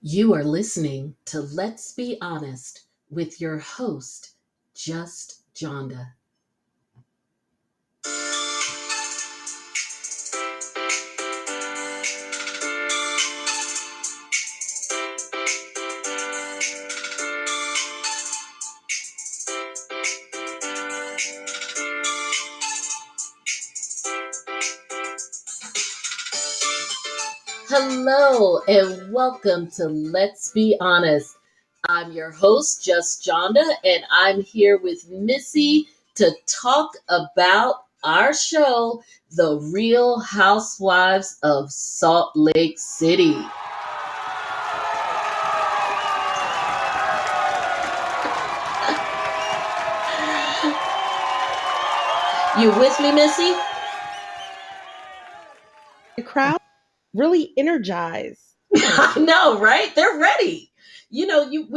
You are listening to Let's Be Honest with your host, Just Johnda. Hello and welcome to Let's Be Honest. I'm your host, Just Johnda, and I'm here with Missy to talk about our show, The Real Housewives of Salt Lake City. You with me, Missy? The crowd really energized. I know, right? They're ready. We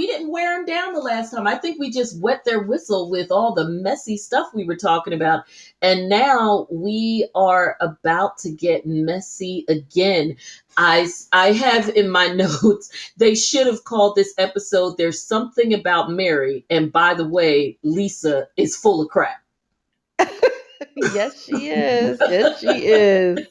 didn't wear them down the last time. I think we just wet their whistle with all the messy stuff we were talking about. And now we are about to get messy again. I have in my notes, they should have called this episode There's Something About Mary. And by the way, Lisa is full of crap. Yes, she is. Yes, she is.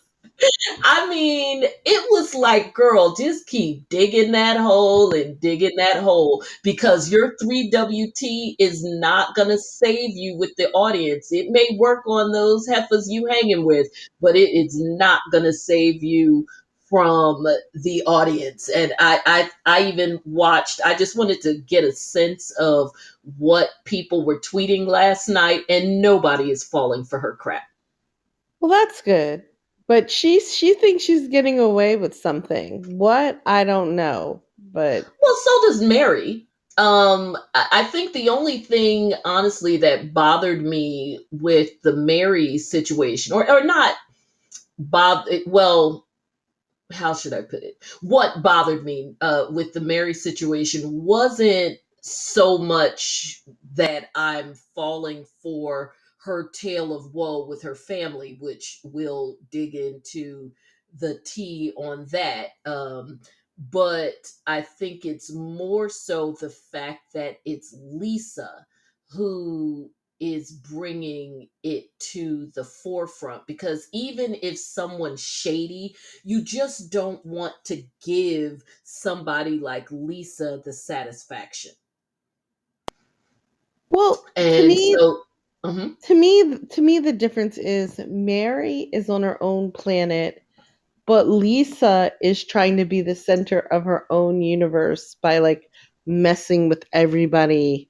I mean, it was like, girl, just keep digging that hole and digging that hole because your 3WT is not going to save you with the audience. It may work on those heifers you hanging with, but it is not going to save you from the audience. And I even watched, I just wanted to get a sense of what people were tweeting last night, and nobody is falling for her crap. Well, that's good. But she thinks she's getting away with something. What? I don't know. But Well, so does Mary. I think the only thing, honestly, that bothered me with the Mary situation, or not well, how should I put it? What bothered me with the Mary situation wasn't so much that I'm falling for her tale of woe with her family, which we'll dig into the tea on that. But I think it's more so the fact that it's Lisa who is bringing it to the forefront, because even if someone's shady, you just don't want to give somebody like Lisa the satisfaction. well, to And me, so, mhm. to me, the difference is Mary is on her own planet, but Lisa is trying to be the center of her own universe by like messing with everybody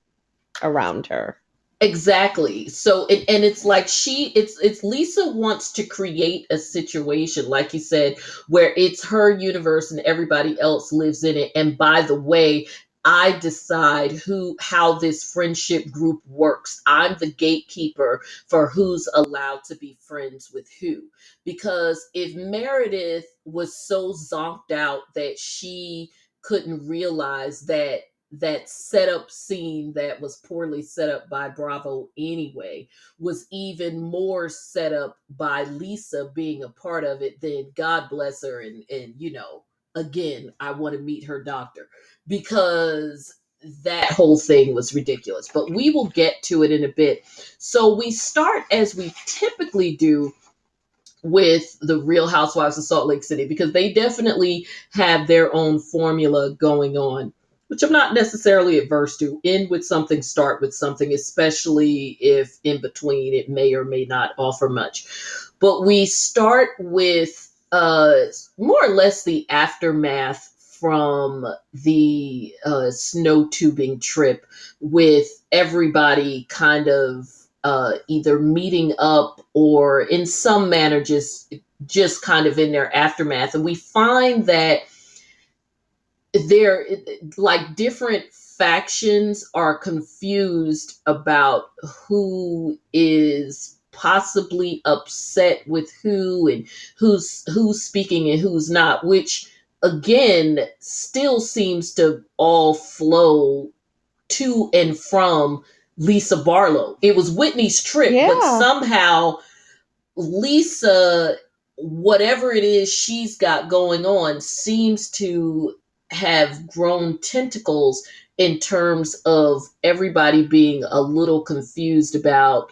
around her. Exactly. So and it's like it's Lisa wants to create a situation, like you said, where it's her universe and everybody else lives in it. And by the way, I decide how this friendship group works. I'm the gatekeeper for who's allowed to be friends with who. Because if Meredith was so zonked out that she couldn't realize that setup scene that was poorly set up by Bravo anyway was even more set up by Lisa being a part of it, then God bless her. And again, I want to meet her doctor, because that whole thing was ridiculous. But we will get to it in a bit. So we start as we typically do with the Real Housewives of Salt Lake City, because they definitely have their own formula going on, which I'm not necessarily adverse to. End with something, start with something, especially if in between it may or may not offer much. But we start with more or less the aftermath from the snow tubing trip, with everybody kind of either meeting up or in some manner just kind of in their aftermath. And we find that they're like different factions are confused about who is possibly upset with who, and who's speaking and who's not, which again still seems to all flow to and from Lisa Barlow. It was Whitney's trip, but Yeah. somehow Lisa, whatever it is she's got going on, seems to have grown tentacles in terms of everybody being a little confused about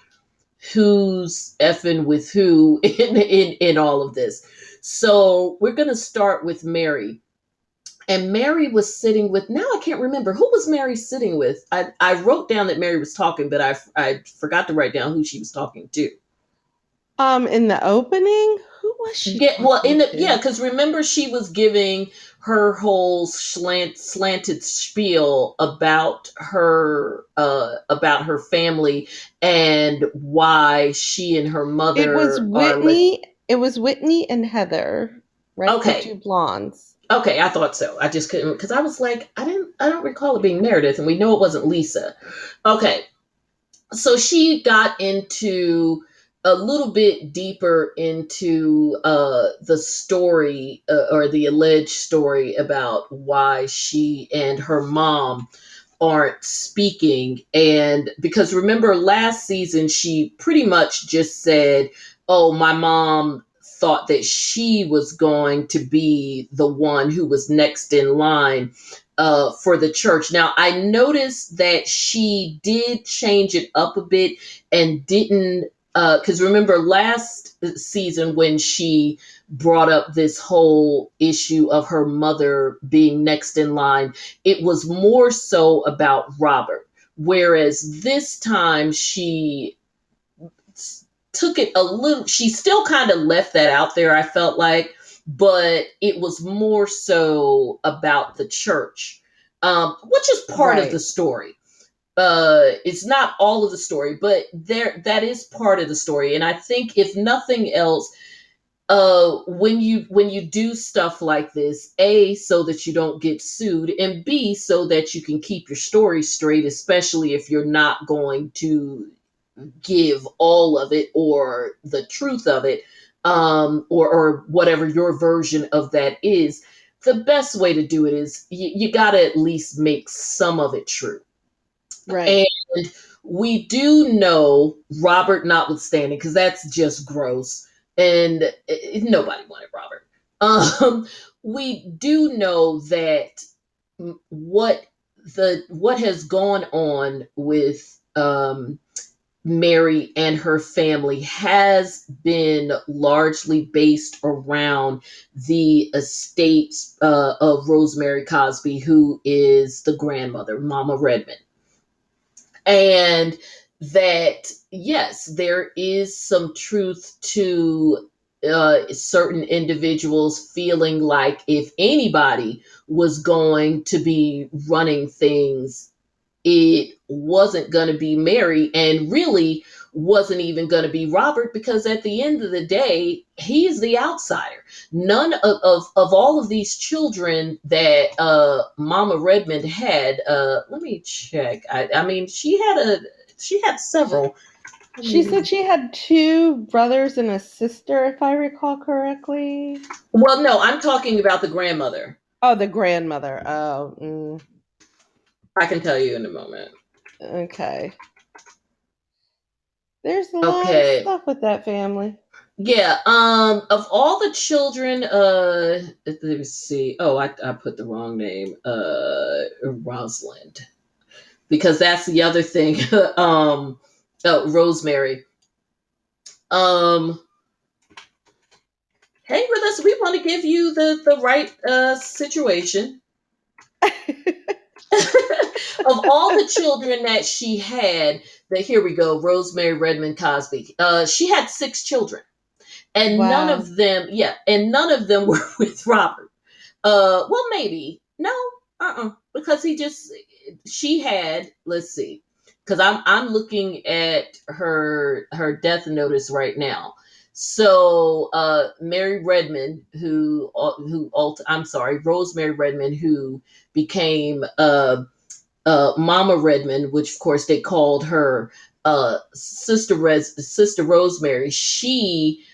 who's effing with who in all of this. So we're gonna start with Mary. And Mary was sitting with, now I can't remember who was Mary sitting with. I wrote down that Mary was talking, but I forgot to write down who she was talking to. In the opening, who was she Yeah, well, talking yeah, to? because remember she was giving her whole slanted spiel about her family and why she and her It was mother are Whitney. It was Whitney and Heather, right? The okay. two blondes. Okay, I thought so. I just couldn't because I was like, I don't recall it being Meredith, and we know it wasn't Lisa. Okay, so she got into a little bit deeper into the story or the alleged story about why she and her mom aren't speaking. And because remember last season, she pretty much just said, oh, my mom thought that she was going to be the one who was next in line for the church. Now, I noticed that she did change it up a bit and didn't, because remember last season when she brought up this whole issue of her mother being next in line, it was more so about Robert. Whereas this time she took it a little, she still kind of left that out there, I felt like, but it was more so about the church, which is part of the Right. story. It's not all of the story, but that is part of the story. And I think if nothing else, when you do stuff like this, a, so that you don't get sued, and b, so that you can keep your story straight, especially if you're not going to give all of it or the truth of it, or whatever your version of that is. The best way to do it is you got to at least make some of it true. And Right. we do know, Robert notwithstanding, because that's just gross, and nobody wanted Robert. Um, we do know that what has gone on with Mary and her family has been largely based around the estate of Rosemary Cosby, who is the grandmother, Mama Redmond. And that yes, there is some truth to certain individuals feeling like if anybody was going to be running things, it wasn't going to be Mary, and really wasn't even going to be Robert, because at the end of the day, he's the outsider. None of all of these children that Mama Redmond had, let me check. I mean, she had several. I She mean, said she had two brothers and a sister, if I recall correctly. well, no, I'm talking about the grandmother. Oh, the grandmother. Oh, I can tell you in a moment. okay. There's a lot of Okay. stuff with that family. Yeah, of all the children, let me see. Oh, I put the wrong name. Rosalind. Because that's the other thing. Rosemary. Um, hang with us. We want to give you the right situation. Of all the children that she had, here we go, Rosemary Redmond Cosby. She had six children. And none Wow. of them, yeah, and none of them were with Robert. Well, maybe no, because she had. Let's see, because I'm looking at her death notice right now. So, Mary Redmond, I'm sorry, Rosemary Redmond, who became Mama Redmond, which of course they called her Sister Rosemary. She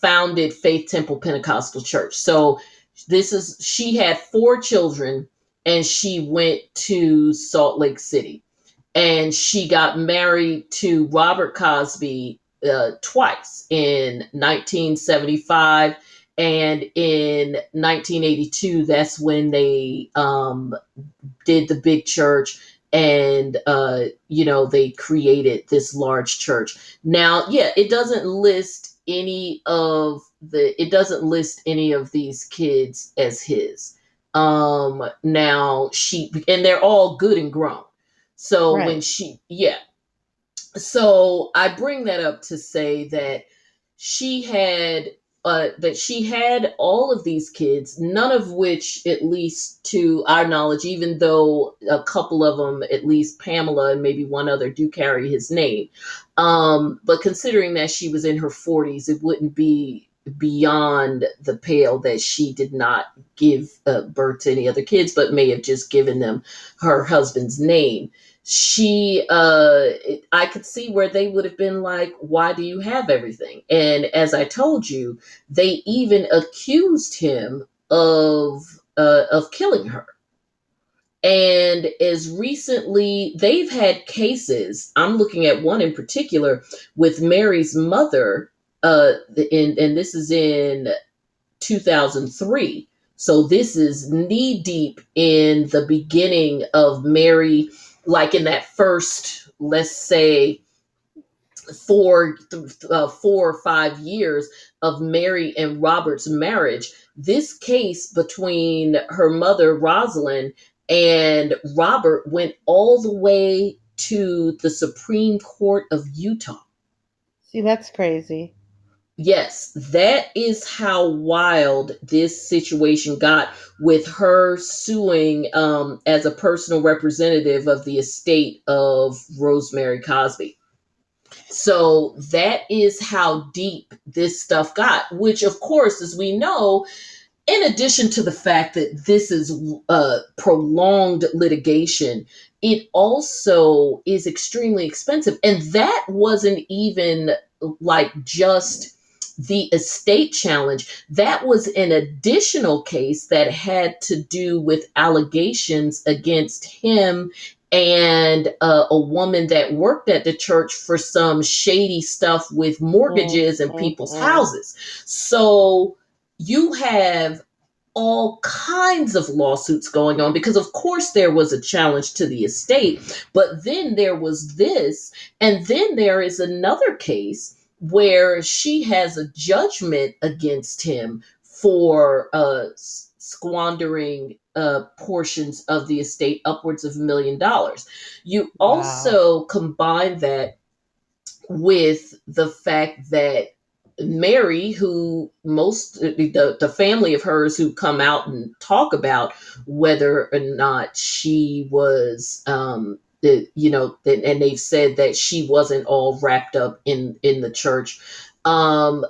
founded Faith Temple Pentecostal Church. So she had four children, and she went to Salt Lake City, and she got married to Robert Cosby twice, in 1975 And in 1982, that's when they did the big church, and they created this large church. Now, yeah, it doesn't list any of these kids as his. Now she and they're all good and grown. So when Right. she yeah so I bring that up to say that she had she had all of these kids, none of which, at least to our knowledge, even though a couple of them, at least Pamela and maybe one other, do carry his name. But considering that she was in her 40s, it wouldn't be beyond the pale that she did not give birth to any other kids, but may have just given them her husband's name. I could see where they would have been like, why do you have everything? And as I told you, they even accused him of killing her. And as recently, they've had cases. I'm looking at one in particular with Mary's mother, and this is in 2003. So this is knee deep in the beginning of Mary, like in that first, let's say, 4 or 5 years of Mary and Robert's marriage. This case between her mother Rosalind and Robert went all the way to the Supreme Court of Utah. See, that's crazy. Yes, that is how wild this situation got, with her suing as a personal representative of the estate of Rosemary Cosby. So that is how deep this stuff got, which, of course, as we know, in addition to the fact that this is prolonged litigation, it also is extremely expensive. And that wasn't even like just the estate challenge. That was an additional case that had to do with allegations against him and a woman that worked at the church for some shady stuff with mortgages and people's Mm-mm. houses. So you have all kinds of lawsuits going on because, of course, there was a challenge to the estate, but then there was this, and then there is another case where she has a judgment against him for squandering portions of the estate, upwards of $1 million. You Wow. also combine that with the fact that Mary, who the family of hers who come out and talk about whether or not she was, and they've said that she wasn't all wrapped up in the church. Um,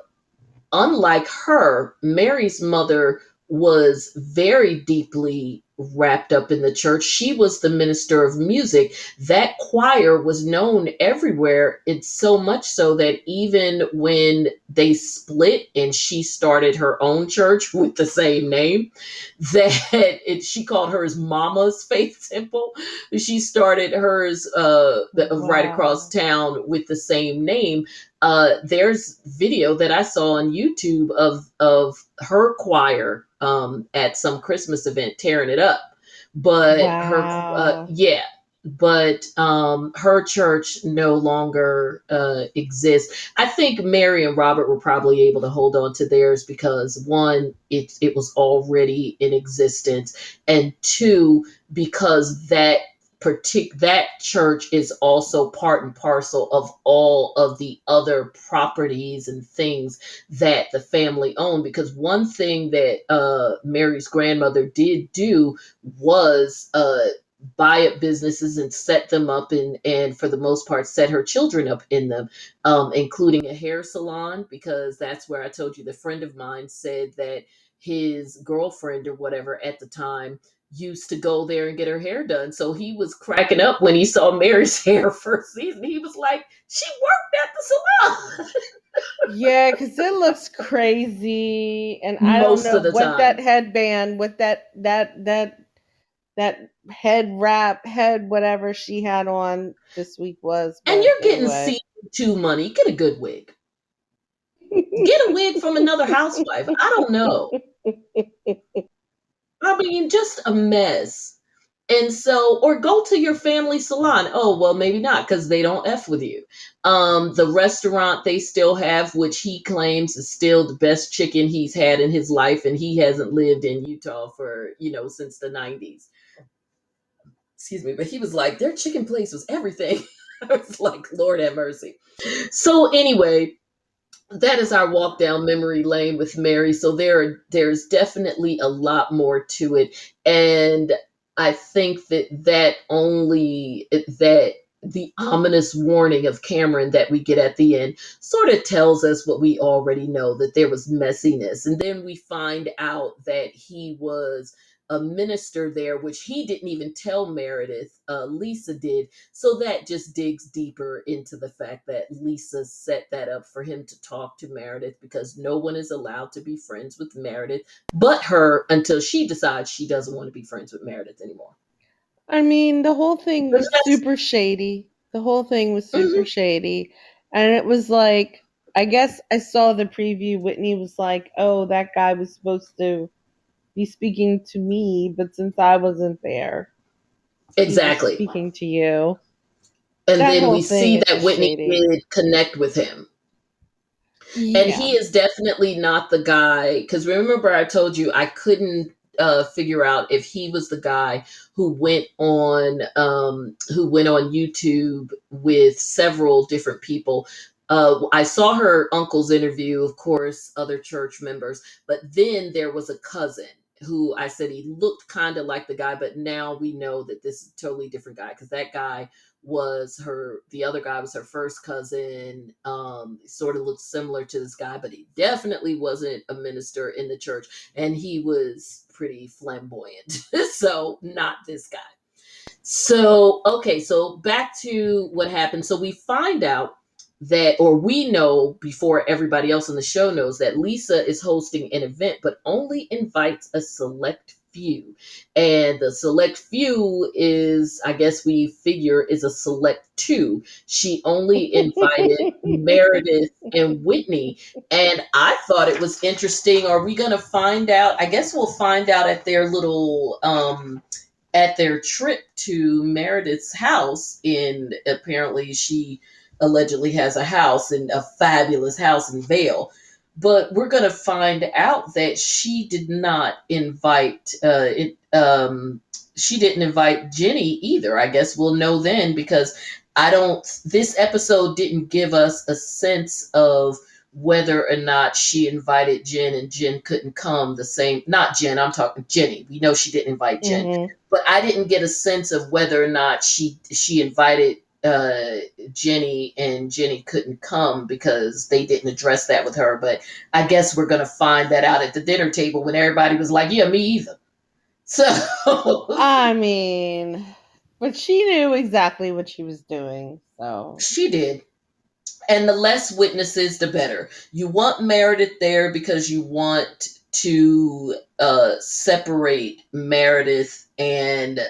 Unlike her, Mary's mother was very deeply wrapped up in the church. She was the minister of music. That choir was known everywhere. It's so much so that even when they split and she started her own church with the same name, she called hers Mama's Faith Temple. She started hers right across Wow. town with the same name. There's video that I saw on YouTube of her choir at some Christmas event tearing it up. But Wow. her church no longer exists. I think Mary and Robert were probably able to hold on to theirs because, one, it was already in existence, and two, because that church is also part and parcel of all of the other properties and things that the family owned. Because one thing that Mary's grandmother did do was buy up businesses and set them up, and for the most part set her children up in them, including a hair salon, because that's where I told you the friend of mine said that his girlfriend or whatever at the time used to go there and get her hair done. So he was cracking up when he saw Mary's hair first season. He was like, she worked at the salon. Yeah, because it looks crazy, and I don't Most know of the what that time. headband, what that head wrap, head whatever she had on this week was. And But you're getting anyway, season two money. Get a good wig. Get a wig from another housewife. I don't know. I mean, just a mess. And so, or go to your family salon. Oh, well, maybe not because they don't F with you. The restaurant they still have, which he claims is still the best chicken he's had in his life, and he hasn't lived in Utah for, since the 90s. Excuse me. But he was like, their chicken place was everything. I was like, Lord have mercy. So, anyway, that is our walk down memory lane with Mary. So there's definitely a lot more to it, and I think that the ominous warning of Cameron that we get at the end sort of tells us what we already know, that there was messiness, and then we find out that he was a minister there, which he didn't even tell Meredith. Lisa did, so that just digs deeper into the fact that Lisa set that up for him to talk to Meredith, because no one is allowed to be friends with Meredith but her until she decides she doesn't want to be friends with Meredith anymore. I mean, the whole thing Because was that's super shady. The whole thing was super mhm, shady. And it was like, I guess I saw the preview. Whitney was like, oh, that guy was supposed to be speaking to me, but since I wasn't there, he was exactly. speaking to you. And That then whole we thing see is that just Whitney shady. did connect with him. And Yeah. he is definitely not the guy, because remember I told you I couldn't figure out if he was the guy who went on YouTube with several different people. I saw her uncle's interview, of course, other church members, but then there was a cousin who I said he looked kind of like the guy, but now we know that this is a totally different guy, because that guy the other guy was her first cousin. Sort of looked similar to this guy, but he definitely wasn't a minister in the church, and he was pretty flamboyant. So not this guy. So, okay, so back to what happened. So we find out or we know before everybody else on the show knows, that Lisa is hosting an event, but only invites a select few. And the select few is, I guess we figure, is a select two. She only invited Meredith and Whitney. And I thought it was interesting. Are we going to find out? I guess we'll find out at their trip to Meredith's house. In apparently she allegedly has a house, and a fabulous house in Vale. But we're going to find out that she didn't invite Jenny either. I guess we'll know then, because I don't this episode didn't give us a sense of whether or not she invited Jen and Jen couldn't come. The same, not Jen, I'm talking Jenny. We know she didn't invite Jen, Hmm. but I didn't get a sense of whether or not she invited Jenny and Jenny couldn't come, because they didn't address that with her. But I guess we're gonna find that out at the dinner table, when everybody was like, "Yeah, me either." So I mean, but she knew exactly what she was doing. So, she did. And the less witnesses, the better. You want Meredith there because you want to separate Meredith and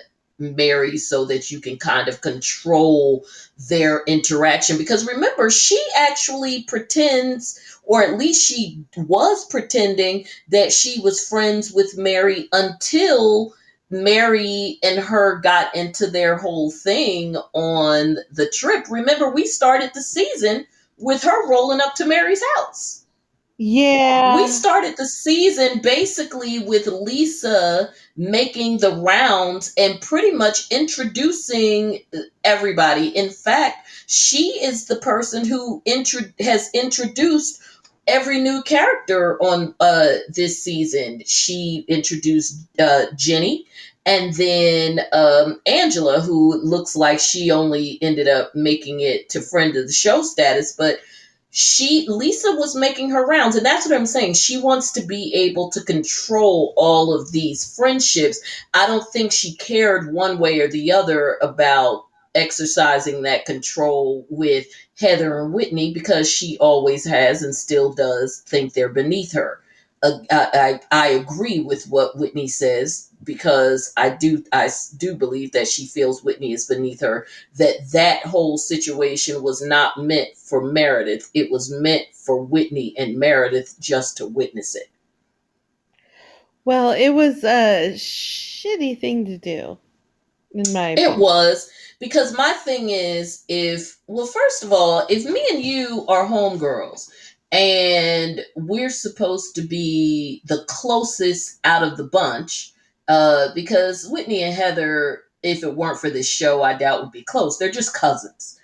Mary, so that you can kind of control their interaction. Because remember, she actually pretends, or at least she was pretending, that she was friends with Mary until Mary and her got into their whole thing on the trip. Remember, we started the season with her rolling up to Mary's house. We yeah. started the season basically with Lisa making the rounds and pretty much introducing everybody. In fact, she is the person who has introduced every new character on this season. She introduced Jenny, and then Angela, who looks like she only ended up making it to friend of the show status, but Lisa was making her rounds, and that's what I'm saying. She wants to be able to control all of these friendships. I don't think she cared one way or the other about exercising that control with Heather and Whitney, because she always has and still does think they're beneath her. I agree with what Whitney says, because I do believe that she feels Whitney is beneath her. That whole situation was not meant for Meredith. It was meant for Whitney and Meredith just to witness it. Well, it was a shitty thing to do, in my It opinion. was, because my thing is, if, well, first of all, if me and you are homegirls and we're supposed to be the closest out of the bunch, because Whitney and Heather, if it weren't for this show, I doubt would be close. They're just cousins.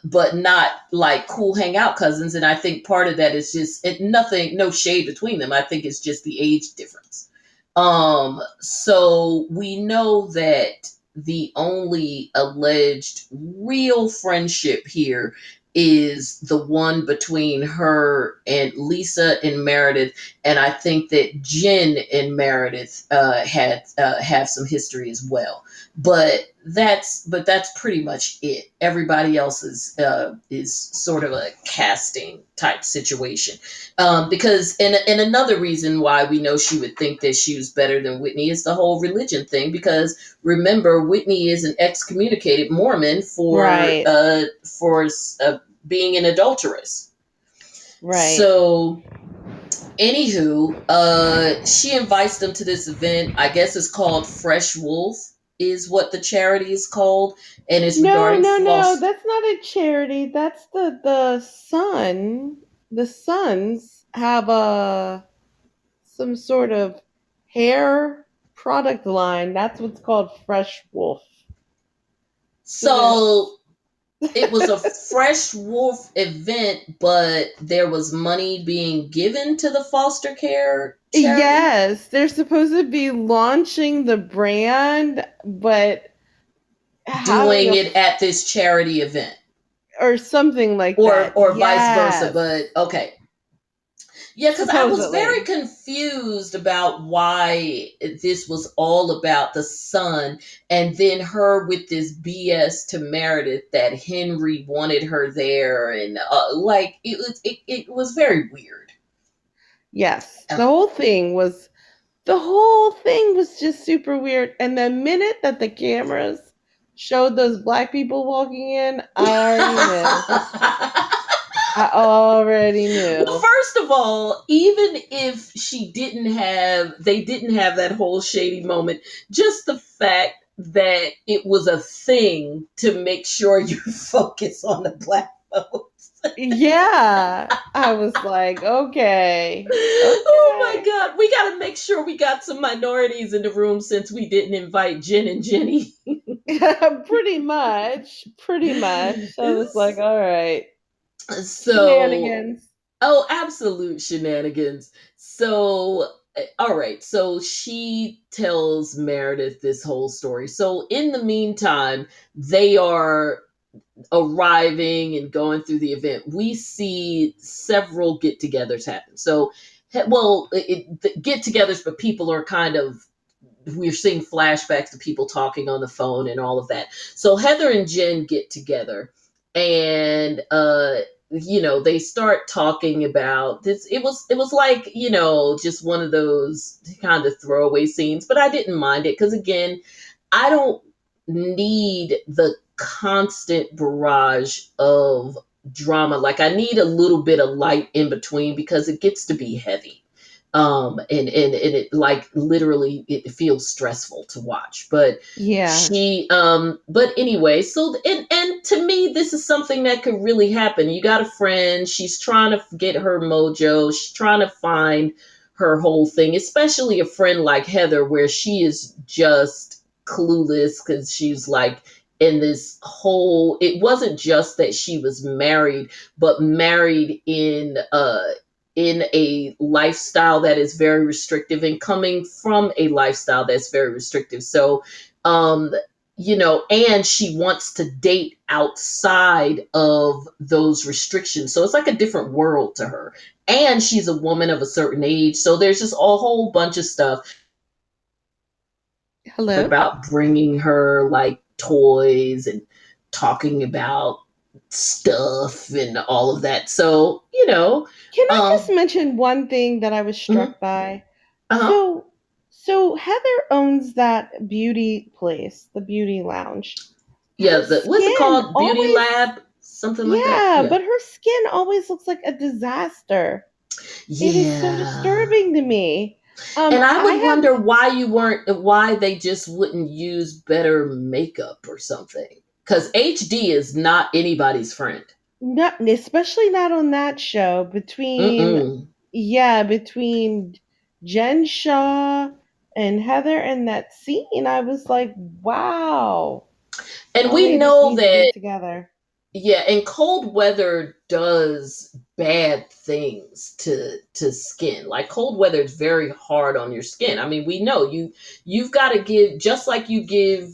But not like cool hangout cousins. And I think part of that is just nothing, no shade between them. I think it's just the age difference. So we know that the only alleged real friendship here is the one between her and Lisa and Meredith, and I think that Jen and Meredith had have some history as well. But that's pretty much it. Everybody else is sort of a casting type situation. Because and another reason why we know she would think that she was better than Whitney is the whole religion thing. Because remember, Whitney is an excommunicated Mormon Right, for being an adulteress. right. So, anywho, she invites them to this event. I guess it's called Fresh Wolf, is what the charity is called, and it's No, regarding no, no. floss. That's not a charity. That's the son. The sons have a some sort of hair product line. That's what's called Fresh Wolf. So there's So it was a Fresh Wolf event, but there was money being given to the foster care charity yes, they're supposed to be launching the brand, but having doing a it at this charity event, or something like or that. vice versa. Yes, But okay, yeah, because I was very supposedly. confused about why this was all about the son, and then her with this BS to Meredith that Henry wanted her there, and like it was very weird. Yes, Uh, the whole thing was just super weird. And the minute that the cameras showed those black people walking in, I already knew. I already Well, knew. first of all, even if they didn't have that whole shady moment, just the fact that it was a thing to make sure you focus on the black folks. Yeah, I was like, okay, Oh my okay. God, we got to make sure we got some minorities in the room since we didn't invite Jen and Jenny. Pretty much, pretty much. I was like, all right, So, shenanigans. oh, absolute shenanigans. So, all right. So she tells Meredith this whole story. So, in the meantime, they are arriving and going through the event. We see several get togethers happen. So, well, the get togethers, but people are kind of, we're seeing flashbacks to people talking on the phone and all of that. So Heather and Jen get together, and they start talking about this. It was like, just one of those kind of throwaway scenes, but I didn't mind it because, again, I don't need the constant barrage of drama. Like, I need a little bit of light in between because it gets to be heavy. And it, like, literally it feels stressful to watch. But Yeah. but anyway, so and to me, this is something that could really happen. You got a friend, she's trying to get her mojo, she's trying to find her whole thing, especially a friend like Heather, where she is just clueless because she's like in this whole, it wasn't just that she was married, but married in a lifestyle that is very restrictive and coming from a lifestyle that's very restrictive. So, um, and she wants to date outside of those restrictions. So it's like a different world to her. And she's a woman of a certain age. So there's just a whole bunch of stuff Hello? about bringing her like toys and talking about. stuff and all of that. So, you know, Can I just um, mention one thing that I was mhm, struck by? uh-huh. So, so Heather owns that beauty place, the beauty lounge. Yeah, Her the what's it skin called? Beauty always, Lab, something like that. yeah, Yeah. but her skin always looks like a disaster. It is so Yeah. disturbing to me. And I I would have wonder why they just wouldn't use better makeup or something. Because HD is not anybody's friend. not, especially not on that show. Mm-mm. Between Jen Shaw and Heather in that scene, I was like, wow. And Oh, we they just know need to get that, together. yeah, and cold weather does bad things to skin. Like cold weather is very hard on your skin. I mean, we know you've got to give, just like you give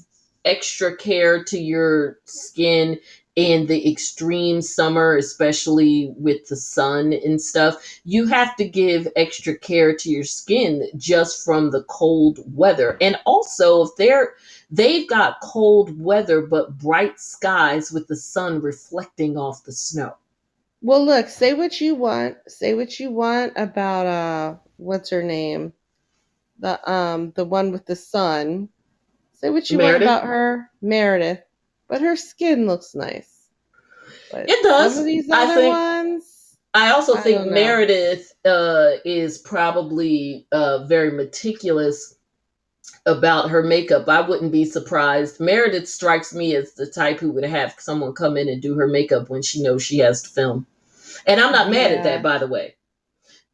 extra care to your skin in the extreme summer, especially with the sun and stuff. You have to give extra care to your skin just from the cold weather. And also, if they've got cold weather but bright skies with the sun reflecting off the snow. Well, look, say what you want. Say what you want about what's her name? The one with the sun. Say what you want Meredith? about her, Meredith, but her skin looks nice. But It some of does. these I other think ones, I also I think don't know. Meredith is probably very meticulous about her makeup. I wouldn't be surprised. Meredith strikes me as the type who would have someone come in and do her makeup when she knows she has to film. And I'm not mad at that, Yeah. by the way,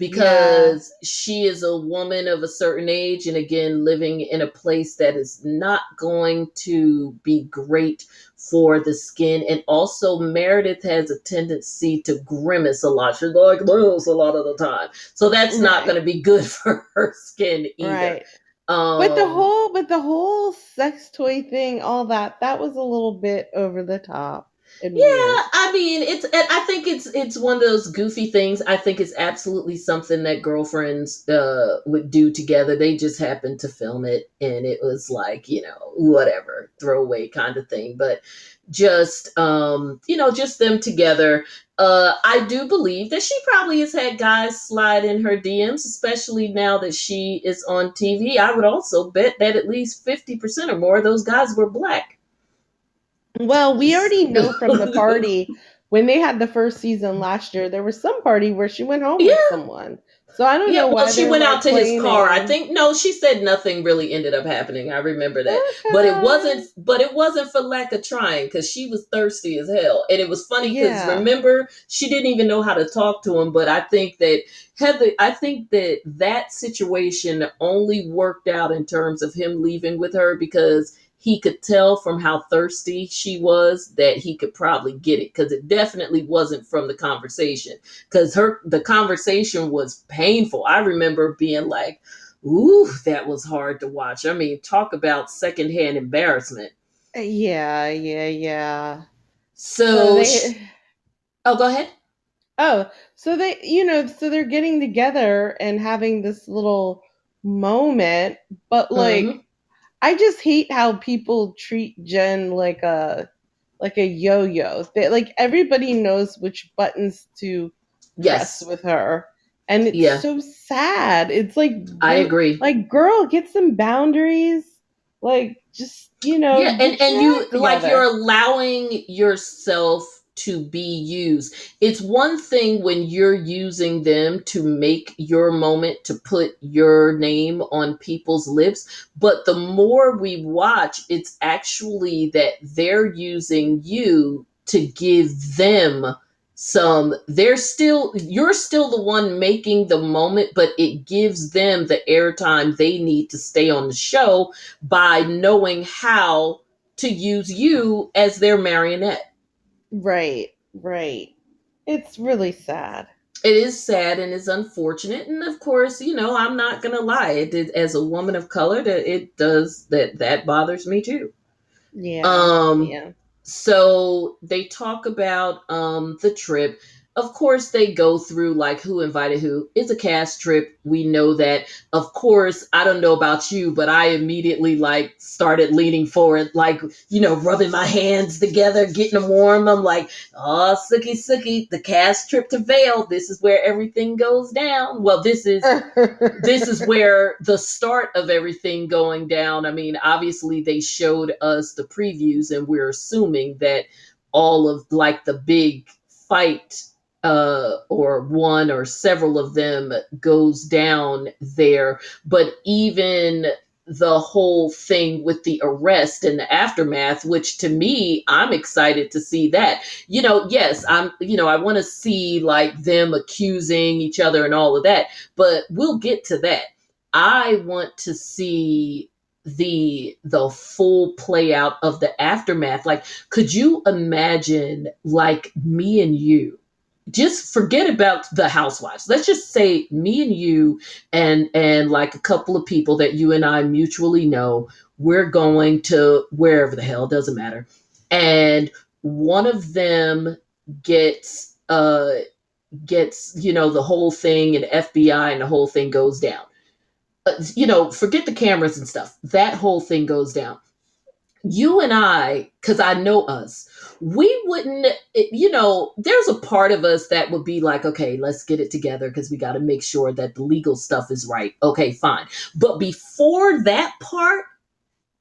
Yeah. because she is a woman of a certain age and again living in a place that is not going to be great for the skin. And also Meredith has a tendency to grimace a lot. She's like this a lot of the time, so that's not going Right. to be good for her skin either. Right. um But the whole sex toy thing, all that, that was a little bit over the top and Yeah, weird. I mean, I think it's one of those goofy things. I think it's absolutely something that girlfriends would do together. They just happened to film it, and it was like, whatever, throwaway kind of thing. But just just them together. I do believe that she probably has had guys slide in her DMs, especially now that she is on TV. I would also bet that at least 50% or more of those guys were black. Well, we already know from the party when they had the first season last year, there was some party where she went home with Yeah. someone. So I don't Yeah, know well, why she they're went out like to his car. I claiming. think no, she said nothing really ended up happening. I remember that. But it Okay. wasn't but it wasn't for lack of trying cuz she was thirsty as hell. And it was funny cuz Yeah. remember, she didn't even know how to talk to him, but I think that that situation only worked out in terms of him leaving with her because he could tell from how thirsty she was that he could probably get it because it definitely wasn't from the conversation because her the conversation was painful. I remember being like, "Ooh, that was hard to watch." I mean, talk about secondhand embarrassment. Yeah, yeah, yeah. So So, they oh, go ahead. Oh, so so they're getting together and having this little moment, but like Hmm. I just hate how people treat Jen like a yo-yo. They, like everybody knows which buttons to press Yes, with her. And it's yeah, so sad. It's like I agree. like girl, get some boundaries. Like just, Yeah, get and your you act like you're together. allowing yourself to be used. It's one thing when you're using them to make your moment to put your name on people's lips, but the more we watch, it's actually that they're using you to give them some you're still the one making the moment, but it gives them the airtime they need to stay on the show by knowing how to use you as their marionette. Right, right. It's really sad. It is sad and it's unfortunate, and of course, I'm not gonna lie. As a woman of color, that it does that bothers me too. Yeah, Um, yeah. so they talk about the trip. of course they go through like who invited who. It's a cast trip, we know that. Of course, I don't know about you, but I immediately like started leaning forward, like, rubbing my hands together, getting them warm. I'm like, oh, sookie sookie, the cast trip to Vale, this is where everything goes down. Well, this is where the start of everything going down. I mean, obviously they showed us the previews and we're assuming that all of like the big fight, or one or several of them, goes down there. But even the whole thing with the arrest and the aftermath, which to me, I'm excited to see that. Yes, I want to see like them accusing each other and all of that, but we'll get to that. I want to see the full play out of the aftermath. Like, could you imagine like me and you, just forget about the housewives, let's just say me and you, and like a couple of people that you and I mutually know, we're going to wherever the hell, doesn't matter, and one of them gets the whole thing, and FBI, and the whole thing goes down. Forget the cameras and stuff, that whole thing goes down. You and I, because I know us, we wouldn't, there's a part of us that would be like, okay, let's get it together because we got to make sure that the legal stuff is right. Okay, fine. But before that part,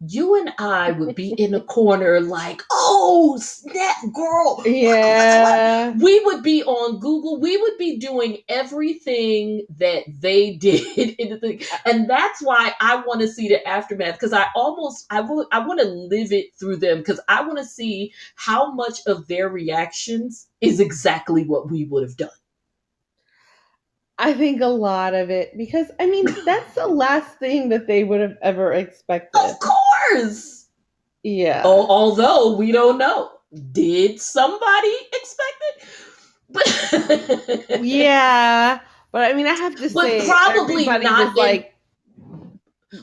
you and I would be in a corner like, oh, snap, girl. What? Yeah. We would be on Google. We would be doing everything that they did in the thing. And that's why I want to see the aftermath, because I want to live it through them, because I want to see how much of their reactions is exactly what we would have done. I think a lot of it, because I mean, that's the last thing that they would have ever Of expected. course. Yeah. Oh, although we don't know. Did somebody expect it? Yeah. But I mean, I have to But say, probably everybody not was in like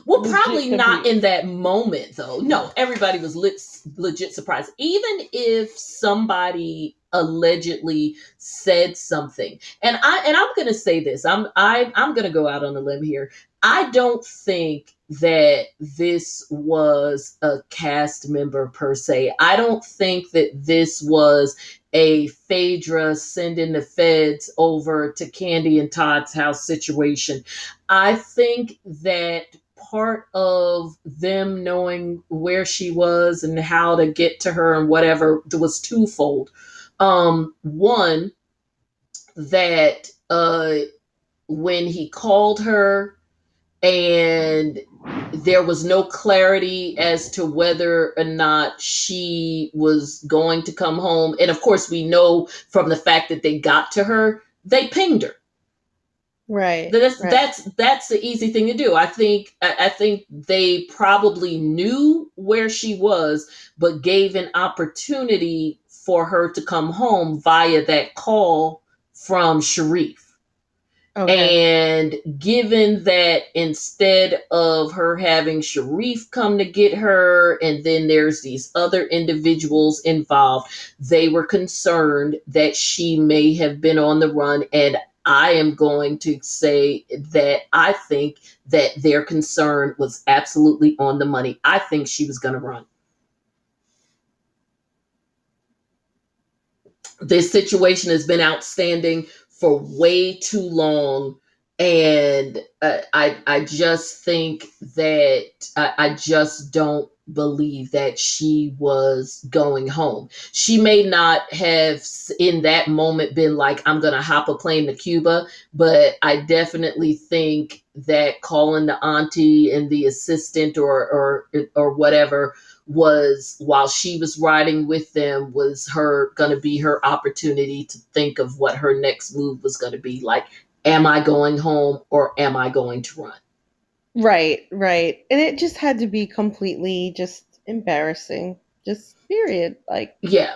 well, legit probably not in confused. that moment though. No, everybody was legit surprised. Even if somebody allegedly said something, and I'm gonna say this, I'm gonna go out on a limb here. I don't think that this was a cast member per se. I don't think that this was a Phaedra sending the feds over to Candy and Todd's house situation. I think that part of them knowing where she was and how to get to her and whatever was twofold. One, that when he called her and there was no clarity as to whether or not she was going to come home. And of course, we know from the fact that they got to her, they pinged her. Right. That's Right. that's that's the easy thing to do. I think they probably knew where she was, but gave an opportunity for her to come home via that call from Sharif. Okay. And given that instead of her having Sharif come to get her, and then there's these other individuals involved, they were concerned that she may have been on the run. And I am going to say that I think that their concern was absolutely on the money. I think she was going to run. This situation has been outstanding for way too long, and I just think that I just don't believe that she was going home. She may not have in that moment been like, I'm gonna hop a plane to Cuba, but I definitely think that calling the auntie and the assistant, or whatever, was, while she was riding with them, was her going to be her opportunity to think of what her next move was going to be. Like, am I going home or am I going to run? Right. Right. And it just had to be completely just embarrassing. Just period. Like, Yeah.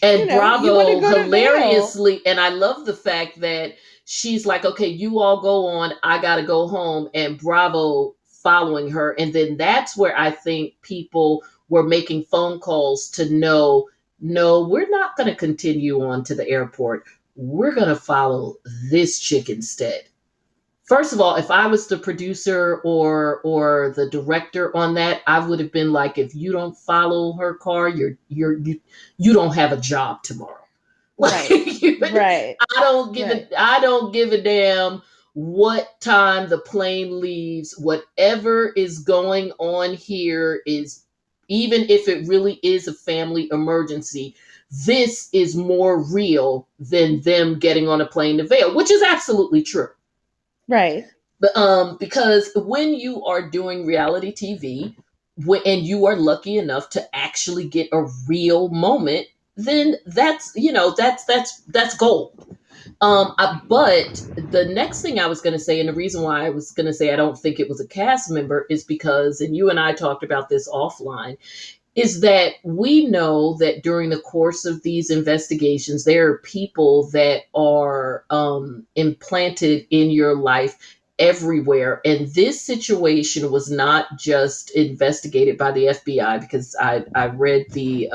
And you want to Bravo go to Vale. hilariously, and I love the fact that she's like, okay, you all go on, I gotta go home, and Bravo following her. And then that's where I think people were making phone calls to know, no, we're not gonna continue on to the airport. we're going to follow this chick instead. First of all, if I was the producer or the director on that, I would have been like, if you don't follow her car, you don't have a job tomorrow. Like, Right. Right. Right. I don't give a damn what time the plane leaves. Whatever is going on here is, even if it really is a family emergency, this is more real than them getting on a plane to Vail, which is absolutely true. Right. But because when you are doing reality TV, and you are lucky enough to actually get a real moment, then that's, that's gold. But the next thing I was going to say, and the reason why I was going to say I don't think it was a cast member, is because, and you and I talked about this offline, is that we know that during the course of these investigations, there are people that are implanted in your life everywhere. And this situation was not just investigated by the FBI, because I read the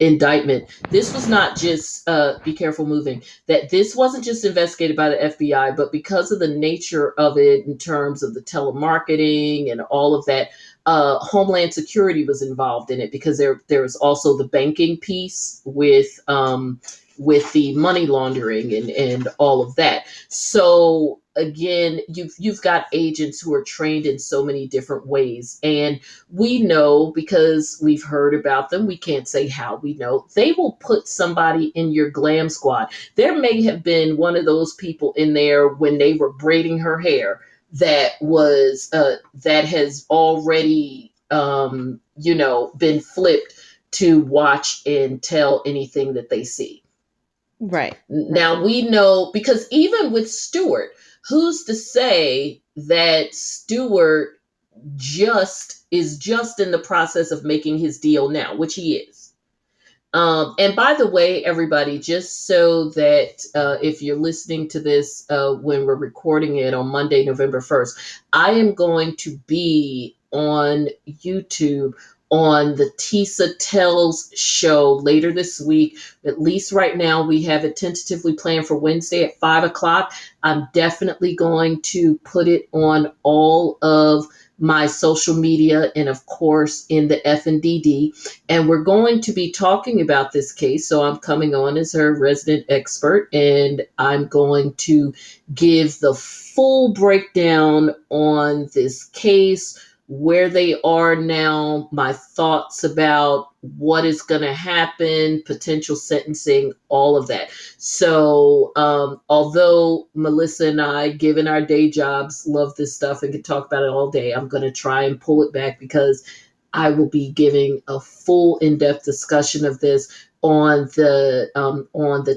indictment. This was not just, be careful moving, that this wasn't just investigated by the FBI, but because of the nature of it in terms of the telemarketing and all of that, Homeland Security was involved in it, because there was also the banking piece with the money laundering and all of that. So again, you've got agents who are trained in so many different ways, and we know, because we've heard about them. We can't say how we know. They will put somebody in your glam squad. There may have been one of those people in there when they were braiding her hair that has already been flipped to watch and tell anything that they see. Right. Right. Now we know, because even with Stewart, who's to say that Stewart just in the process of making his deal now, which he is. And by the way, everybody, just so that if you're listening to this when we're recording it on Monday, November 1st, I am going to be on YouTube on the Tisa Tells show later this week. At least right now, we have it tentatively planned for Wednesday at 5 o'clock. I'm definitely going to put it on all of my social media and of course in the FNDD, and we're going to be talking about this case. So I'm coming on as her resident expert, and I'm going to give the full breakdown on this case, where they are now, my thoughts about what is going to happen, potential sentencing, all of that. So, although Melissa and I, given our day jobs, love this stuff and can talk about it all day, I'm going to try and pull it back, because I will be giving a full in-depth discussion of this on the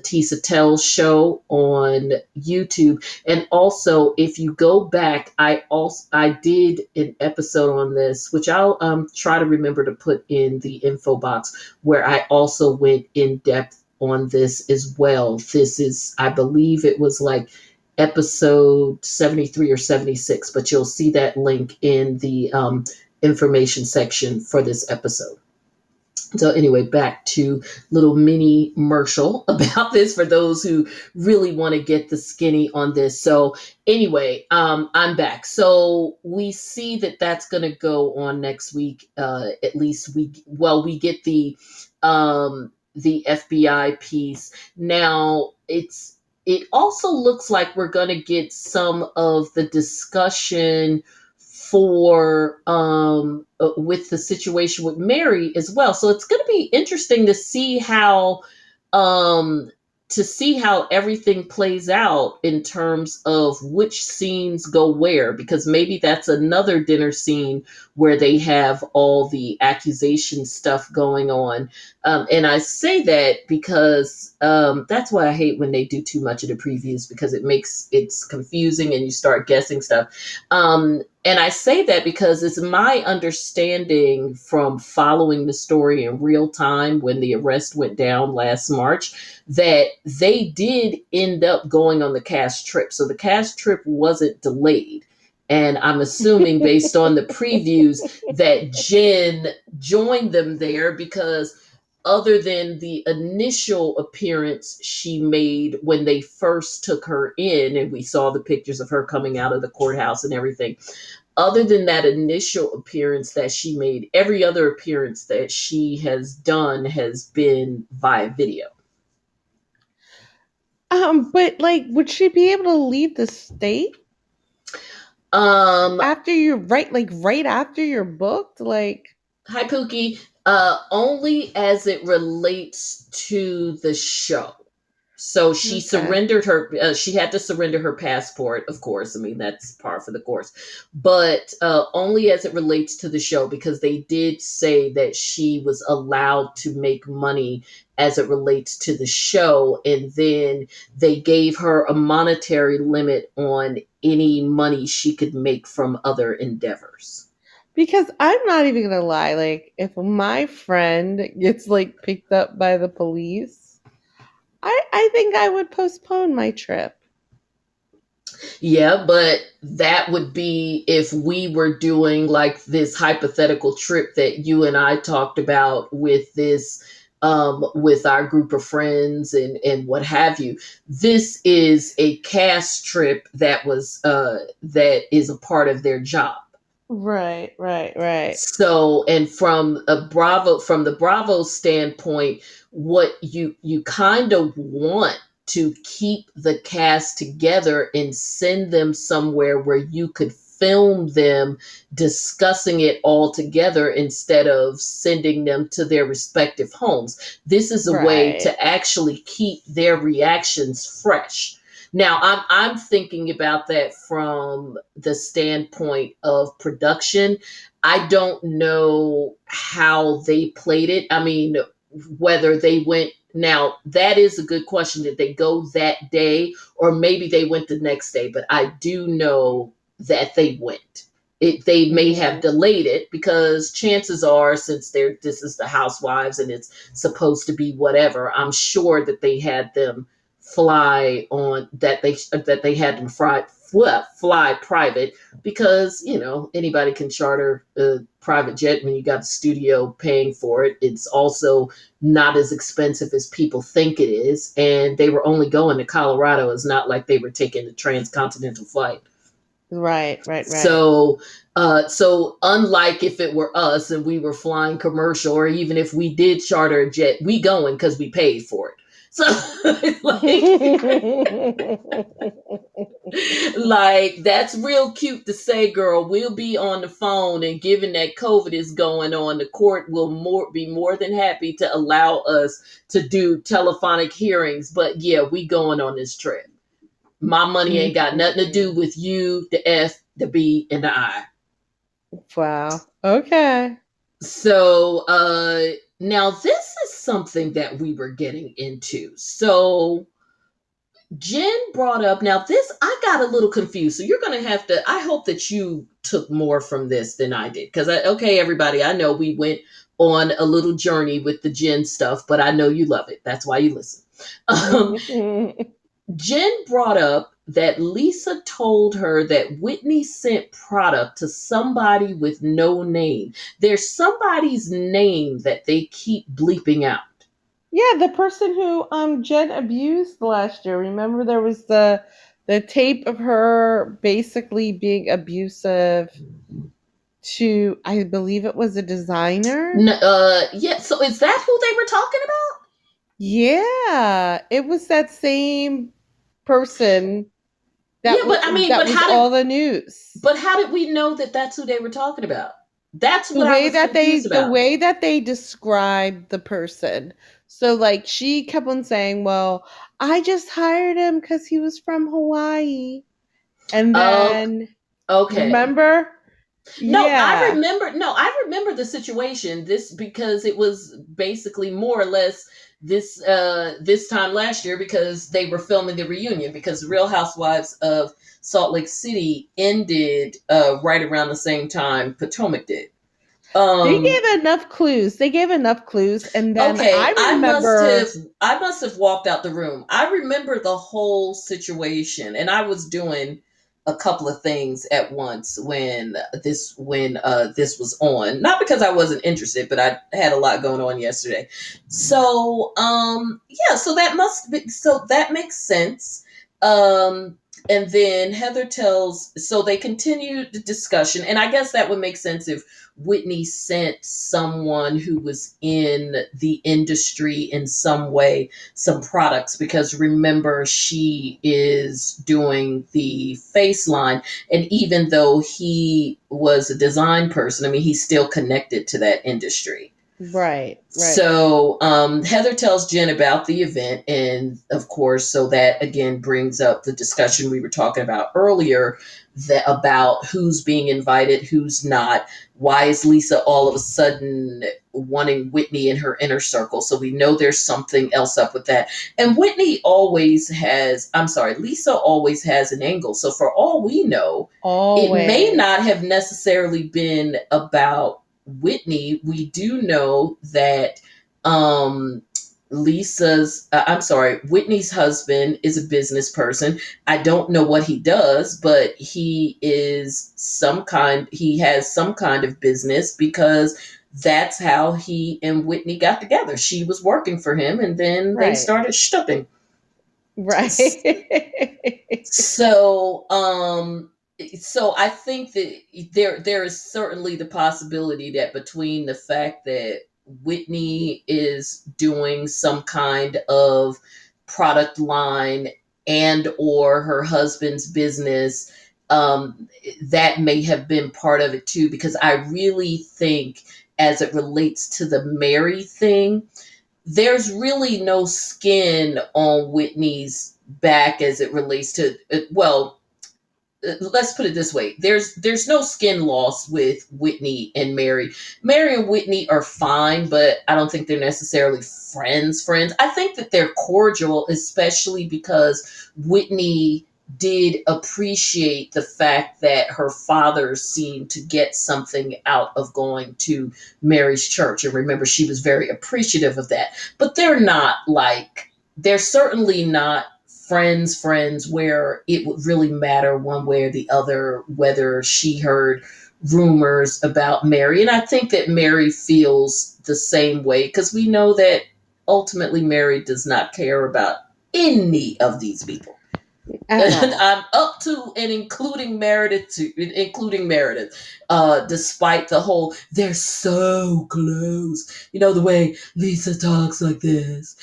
Tisa Tells show on YouTube. And also, if you go back, I did an episode on this, which I'll try to remember to put in the info box, where I also went in depth on this as well. This is, I believe it was like episode 73 or 76, but you'll see that link in the information section for this episode. So anyway, back to little mini Marshall about this for those who really want to get the skinny on this. So anyway, I'm back. So we see that that's going to go on next week. At least we get the FBI piece. Now it also looks like we're going to get some of the discussion for with the situation with Mary as well. So it's going to be interesting um to see how everything plays out in terms of which scenes go where, because maybe that's another dinner scene where they have all the accusation stuff going on. And I say that because that's why I hate when they do too much of the previews, because it's confusing and you start guessing stuff. And I say that because it's my understanding from following the story in real time when the arrest went down last March, that they did end up going on the cast trip. So the cast trip wasn't delayed. And I'm assuming, based on the previews, that Jen joined them there because other than the initial appearance she made when they first took her in, and we saw the pictures of her coming out of the courthouse and everything, other than that initial appearance that she made, every other appearance that she has done has been via video. But like, would she be able to leave the state Um, after you're right after you're booked? Like, Hi Pookie. Only as it relates to the show. So she okay, surrendered her. She had to surrender her passport, of course. I mean that's par for the course, but only as it relates to the show because they did say that she was allowed to make money as it relates to the show, and then they gave her a monetary limit on any money she could make from other endeavors. because I'm not even gonna lie. Like, if my friend gets like picked up by the police, I think I would postpone my trip. Yeah, but that would be if we were doing like this hypothetical trip that you and I talked about with this with our group of friends and what have you. This is a cast trip that is a part of their job. Right, right, right, So, and from the Bravo standpoint, what you kind of want to keep the cast together and send them somewhere where you could film them discussing it all together instead of sending them to their respective homes. This is a way right. to actually keep their reactions fresh. Now, I'm thinking about that from the standpoint of production. I don't know how they played it. I mean, whether they went, now that is a good question. Did they go that day or maybe they went the next day? But I do know that they went. They may have Mhm. delayed it because chances are, since this is the Housewives and it's supposed to be whatever, I'm sure that they had them fly on that they had them fly private because anybody can charter a private jet when you got the studio paying for it. It's also not as expensive as people think it is, and they were only going to Colorado. It's not like they were taking a transcontinental flight. Right, right, right. So unlike if it were us and we were flying commercial, or even if we did charter a jet, we going because we paid for it. So like that's real cute to say, girl. We'll be on the phone, and given that COVID is going on, the court will be more than happy to allow us to do telephonic hearings. But yeah, we going on this trip. My money ain't got nothing to do with you, the F, the B, and the I. Wow. Okay. So now this is something that we were getting into. So Jen brought up, now this I got a little confused. So you're gonna have to, I hope that you took more from this than I did. Because okay, everybody, I know we went on a little journey with the Jen stuff, but I know you love it. That's why you listen. Um, Jen brought up that Lisa told her that Whitney sent product to somebody with no name. There's somebody's name that they keep bleeping out. Yeah, the person who Jen abused last year. Remember there was the tape of her basically being abusive to, I believe it was a designer. Yeah, so is that who they were talking about? Yeah, it was that same person Yeah, but I mean, that was all the news. but how did we know that that's who they were talking about? That's The what I way was that confused the about. way that they described the person. So like she kept on saying, "Well, I just hired him cuz he was from Hawaii." And Oh, then okay. remember? No, Yeah. I remember the situation. This because it was basically more or less this time last year because they were filming the reunion because Real Housewives of Salt Lake City ended right around the same time Potomac did. They Um gave enough clues. They gave enough clues and then I okay, remember I must have walked out the room. I remember the whole situation and I was doing a couple of things at once when this was on. Not because I wasn't interested, but I had a lot going on yesterday. So yeah, so that makes sense. Um and then Heather tells, so they continue the discussion, and I guess that would make sense if Whitney sent someone who was in the industry in some way some products, because remember, she is doing the face line, and even though he was a design person, I mean, he's still connected to that industry. Right, right. So Heather tells Jen about the event, and of course, so that again brings up the discussion we were talking about earlier, that about who's being invited, who's not. Why is Lisa all of a sudden wanting Whitney in her inner circle? So we know there's something else up with that. And Lisa always has an angle. So for all we know, it may not Always. have necessarily been about Whitney. We do know that um Whitney's husband is a business person. I don't know what he does, but he has some kind of business, because that's how he and Whitney got together. She was working for him, and then they Right. started stupping. Right. So, so I think that there is certainly the possibility that between the fact that Whitney is doing some kind of product line and or her husband's business, that may have been part of it too. Because I really think, as it relates to the Mary thing, there's really no skin on Whitney's back as it relates to, well, let's put it this way. There's no skin loss with Whitney and Mary. Mary and Whitney are fine, but I don't think they're necessarily friends. I think that they're cordial, especially because Whitney did appreciate the fact that her father seemed to get something out of going to Mary's church. And remember, she was very appreciative of that. But they're certainly not friends where it would really matter one way or the other whether she heard rumors about Mary. And I think that Mary feels the same way, because we know that ultimately Mary does not care about any of these people. At And all. I'm up to and including Meredith, despite the whole they're so close. You know, the way Lisa talks like this.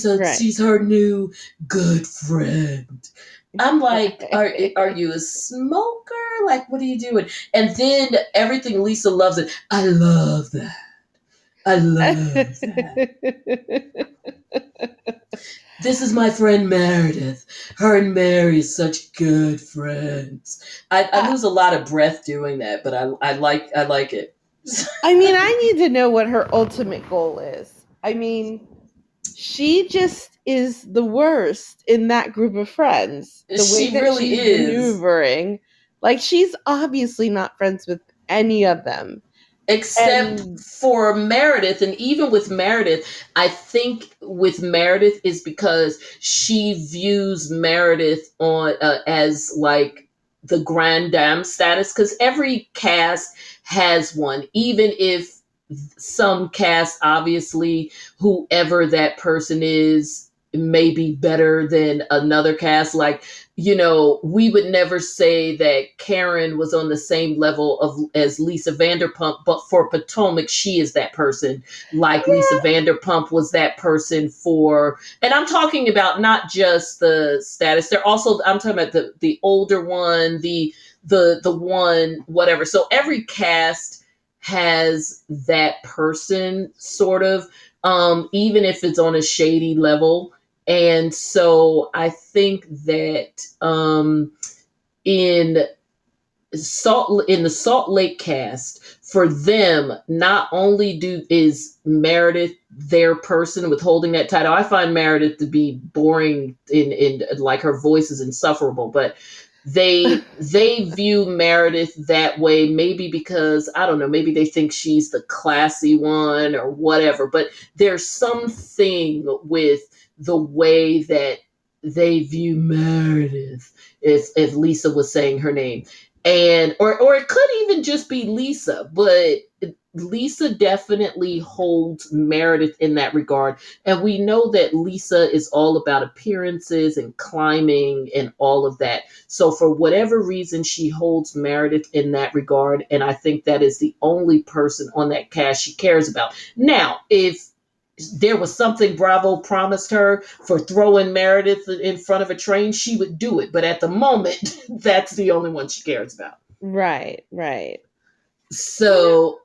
Right. She's her new good friend. I'm like, are Right. you a smoker? Like, what are you doing? And then everything, Lisa loves it. I love that. I love that. This is my friend Meredith. Her and Mary is such good friends. I Uh, lose a lot of breath doing that, but I like it. I mean, I need to know what her ultimate goal is. I mean, she just is the worst in that group of friends. The way She that really she's is. maneuvering, like she's obviously not friends with any of them. Except And for Meredith. And even with Meredith, I think with Meredith is because she views Meredith on as like the grand dame status, because every cast has one, even if some cast, obviously, whoever that person is may be better than another cast. Like, we would never say that Karen was on the same level of as Lisa Vanderpump, but for Potomac, she is that person. Like Lisa yeah, Vanderpump was that person for, and I'm talking about not just the status. They're also, I'm talking about the older one, the one, whatever. So every cast has that person, sort of, even if it's on a shady level. And so I think that in in the Salt Lake cast, for them, not only do is Meredith their person with holding that title. I find Meredith to be boring, in like her voice is insufferable, but they view Meredith that way, maybe because, I don't know, maybe they think she's the classy one or whatever, but there's something with the way that they view Meredith, if Lisa was saying her name. And or it could even just be Lisa, but Lisa definitely holds Meredith in that regard. And we know that Lisa is all about appearances and climbing and all of that. So for whatever reason, she holds Meredith in that regard. And I think that is the only person on that cast she cares about. Now, if there was something Bravo promised her for throwing Meredith in front of a train, she would do it. But at the moment, that's the only one she cares about. Right, right. You know, So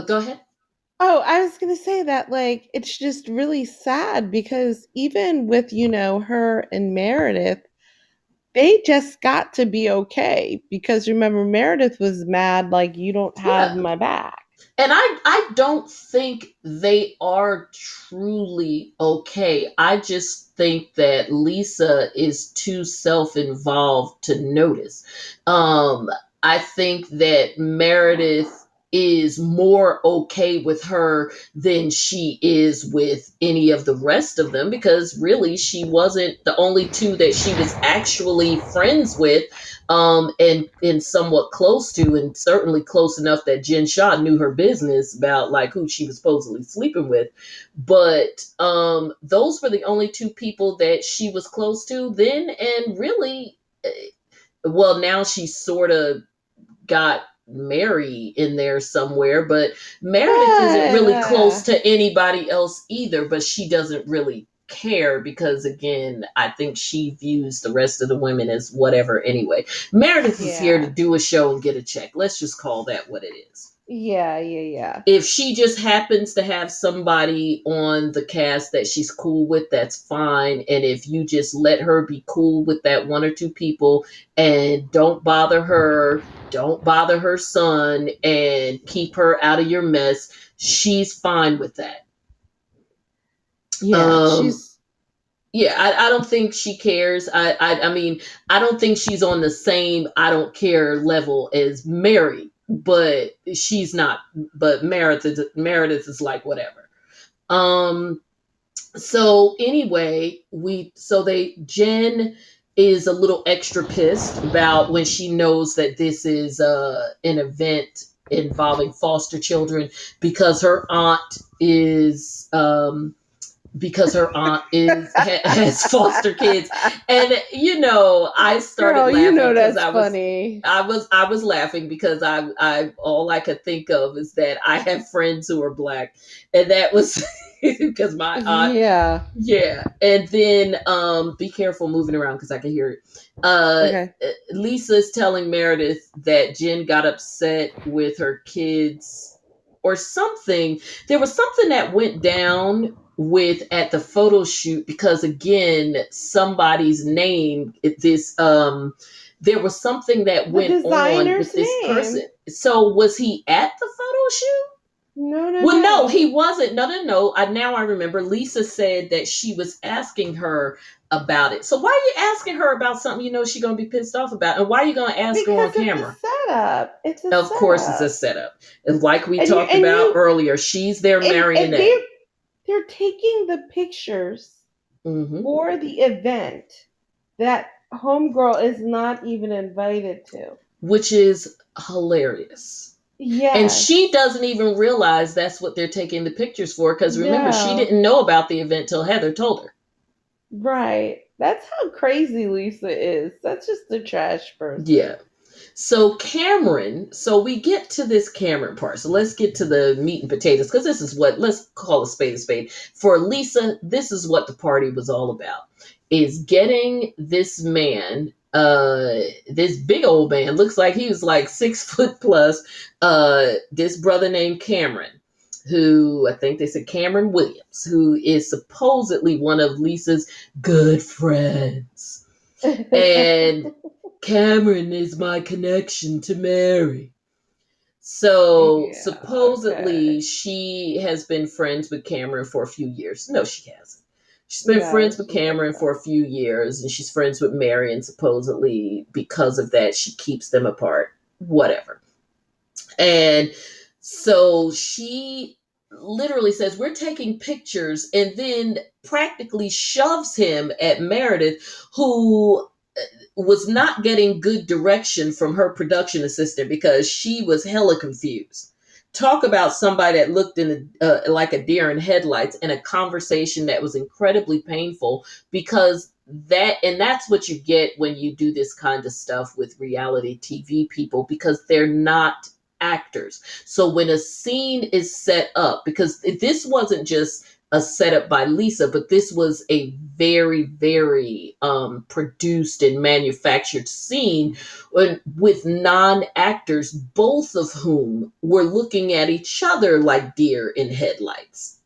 go ahead. oh, I was going to say that, like, it's just really sad because even with, her and Meredith, they just got to be okay because remember, Meredith was mad, like, you don't have Yeah. my back. And I don't think they are truly okay. I just think that Lisa is too self-involved to notice. Um, I think that Meredith is more okay with her than she is with any of the rest of them, because really she wasn't the only two that she was actually friends with, and somewhat close to, and certainly close enough that Jen Shaw knew her business about like who she was supposedly sleeping with. But those were the only two people that she was close to then, and really, well, now she sort of got Mary in there somewhere, but Meredith isn't But really close to anybody else either, but she doesn't really care because again, I think she views the rest of the women as whatever anyway. Meredith is here to yeah. do a show and get a check. Let's just call that what it is. Yeah, yeah, yeah. If she just happens to have somebody on the cast that she's cool with, that's fine. And if you just let her be cool with that one or two people and don't bother her son, and keep her out of your mess, she's fine with that. Yeah, Um, she's yeah, I don't think she cares. I mean, I don't think she's on the same I don't care level as Mary, but she's not. But Meredith is like whatever. Um, so anyway, they Jen is a little extra pissed about when she knows that this is an event involving foster children, because her aunt is has foster kids. And I started girl, you laughing know because that's I was funny. I was I was laughing because I all I could think of is that I have friends who are black, and that was because my aunt. Yeah. Yeah, and then be careful moving around because I can hear it. Okay. Lisa's telling Meredith that Jen got upset with her kids or something. There was something that went down with at the photo shoot, because again, somebody's name, there was something that The went on designer's with this person. name. So was he at the photo shoot? No, no, Well, no, no. he wasn't. No, no, no. Now I remember. Lisa said that she was asking her about it. So why are you asking her about something you know she's gonna be pissed off about? And why are you gonna ask her on Because it's a camera? setup. It's a Of course, it's a setup. setup. And like we And you talked and about you earlier, she's their and marionette. they're taking the pictures Hmm. for the event that homegirl is not even invited to. Which is hilarious. And she Yes. doesn't even realize that's what they're taking the pictures for. Because remember, she No. didn't know about the event till Heather told her. Right. That's how crazy Lisa is. That's just a trash person. Yeah. So Cameron, so we get to this Cameron part. So let's get to the meat and potatoes, because this is what, let's call a spade a spade. For Lisa, this is what the party was all about. Is getting this man, this big old man, looks like he was like 6 foot plus, this brother named Cameron, who I think they said Cameron Williams, who is supposedly one of Lisa's good friends. And Cameron is my connection to Mary. So Yeah, supposedly okay. she has been friends with Cameron for a few years. No, she hasn't. She's been No, friends with she has Cameron for a not. few years, and she's friends with Mary, and supposedly because of that, she keeps them apart. Whatever. And so she literally says, "We're taking pictures," and then practically shoves him at Meredith, who was not getting good direction from her production assistant because she was hella confused. Talk about somebody that looked in like a deer in headlights, in a conversation that was incredibly painful, because that's what you get when you do this kind of stuff with reality TV people, because they're not actors. So when a scene is set up, because this wasn't just a setup by Lisa, but this was a very, very produced and manufactured scene with non actors, both of whom were looking at each other like deer in headlights.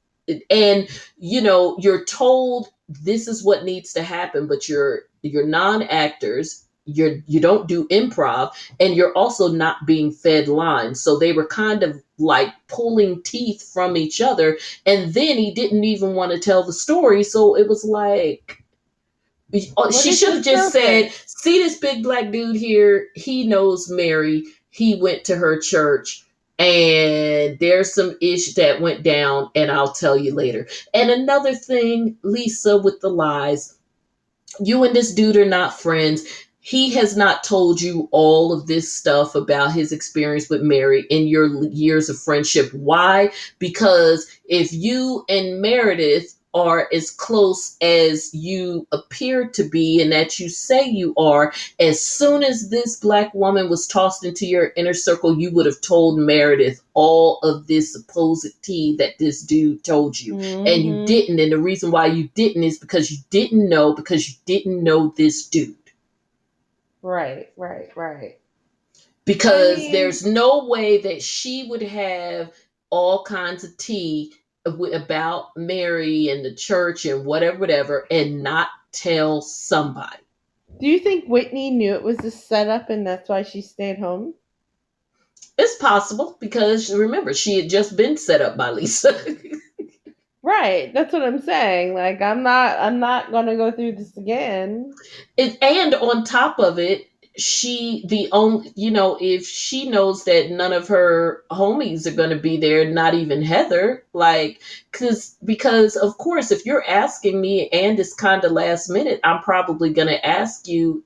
And you're told this is what needs to happen, but you're non actors. You don't do improv, and you're also not being fed lines. So they were kind of like pulling teeth from each other, and then he didn't even want to tell the story. So it was like, What she is should the have just said, purpose? "See this big black dude here? He knows Mary. He went to her church, and there's some ish that went down, and I'll tell you later." And another thing, Lisa, with the lies, you and this dude are not friends. He has not told you all of this stuff about his experience with Mary in your years of friendship. Why? Because if you and Meredith are as close as you appear to be and that you say you are, as soon as this black woman was tossed into your inner circle, you would have told Meredith all of this supposed tea that this dude told you, and you Hmm. didn't. And the reason why you didn't is because you didn't know, because you didn't know this dude. Right, right, right. I Because mean, there's no way that she would have all kinds of tea about Mary and the church and whatever, whatever, and not tell somebody. do you think Whitney knew it was a setup and that's why she stayed home? It's possible, because remember, she had just been set up by Lisa. Right, that's what I'm saying. Like I'm not going to go through this again. And on top of it, she the only if she knows that none of her homies are going to be there, not even Heather, like, because of course, if you're asking me and it's kind of last minute, I'm probably going to ask you,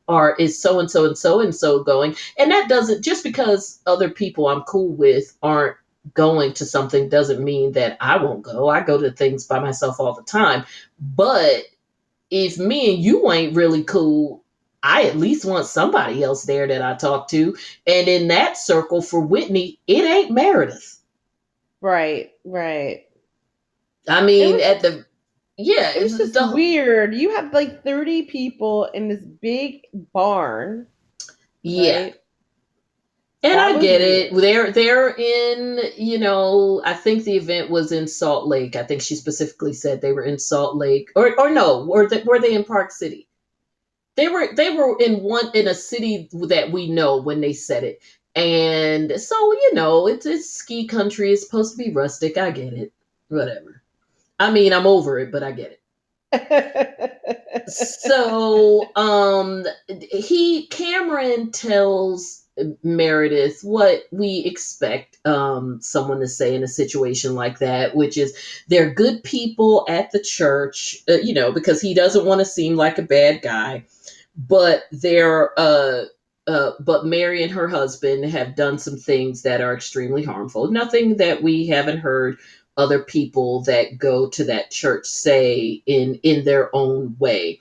or is so and so and so and so going? And that doesn't, just because other people I'm cool with aren't going to something, doesn't mean that I won't go. I go to things by myself all the time. But if me and you ain't really cool, I at least want somebody else there that I talk to. And in that circle for Whitney, it ain't Meredith. Right, right. I It mean, was at just the yeah, it was just the weird. You have like 30 people in this big barn, yeah. right? And That I was get it. weird. They're in, I think the event was in Salt Lake. I think she specifically said they were in Salt Lake, or no, were they in Park City? They were in a city that we know when they said it. And so, it's ski country. It's supposed to be rustic. I get it. Whatever. I mean, I'm over it, but I get it. So, he Cameron tells Meredith what we expect someone to say in a situation like that, which is, they're good people at the church, because he doesn't want to seem like a bad guy, but but Mary and her husband have done some things that are extremely harmful. Nothing that we haven't heard other people that go to that church say in their own way.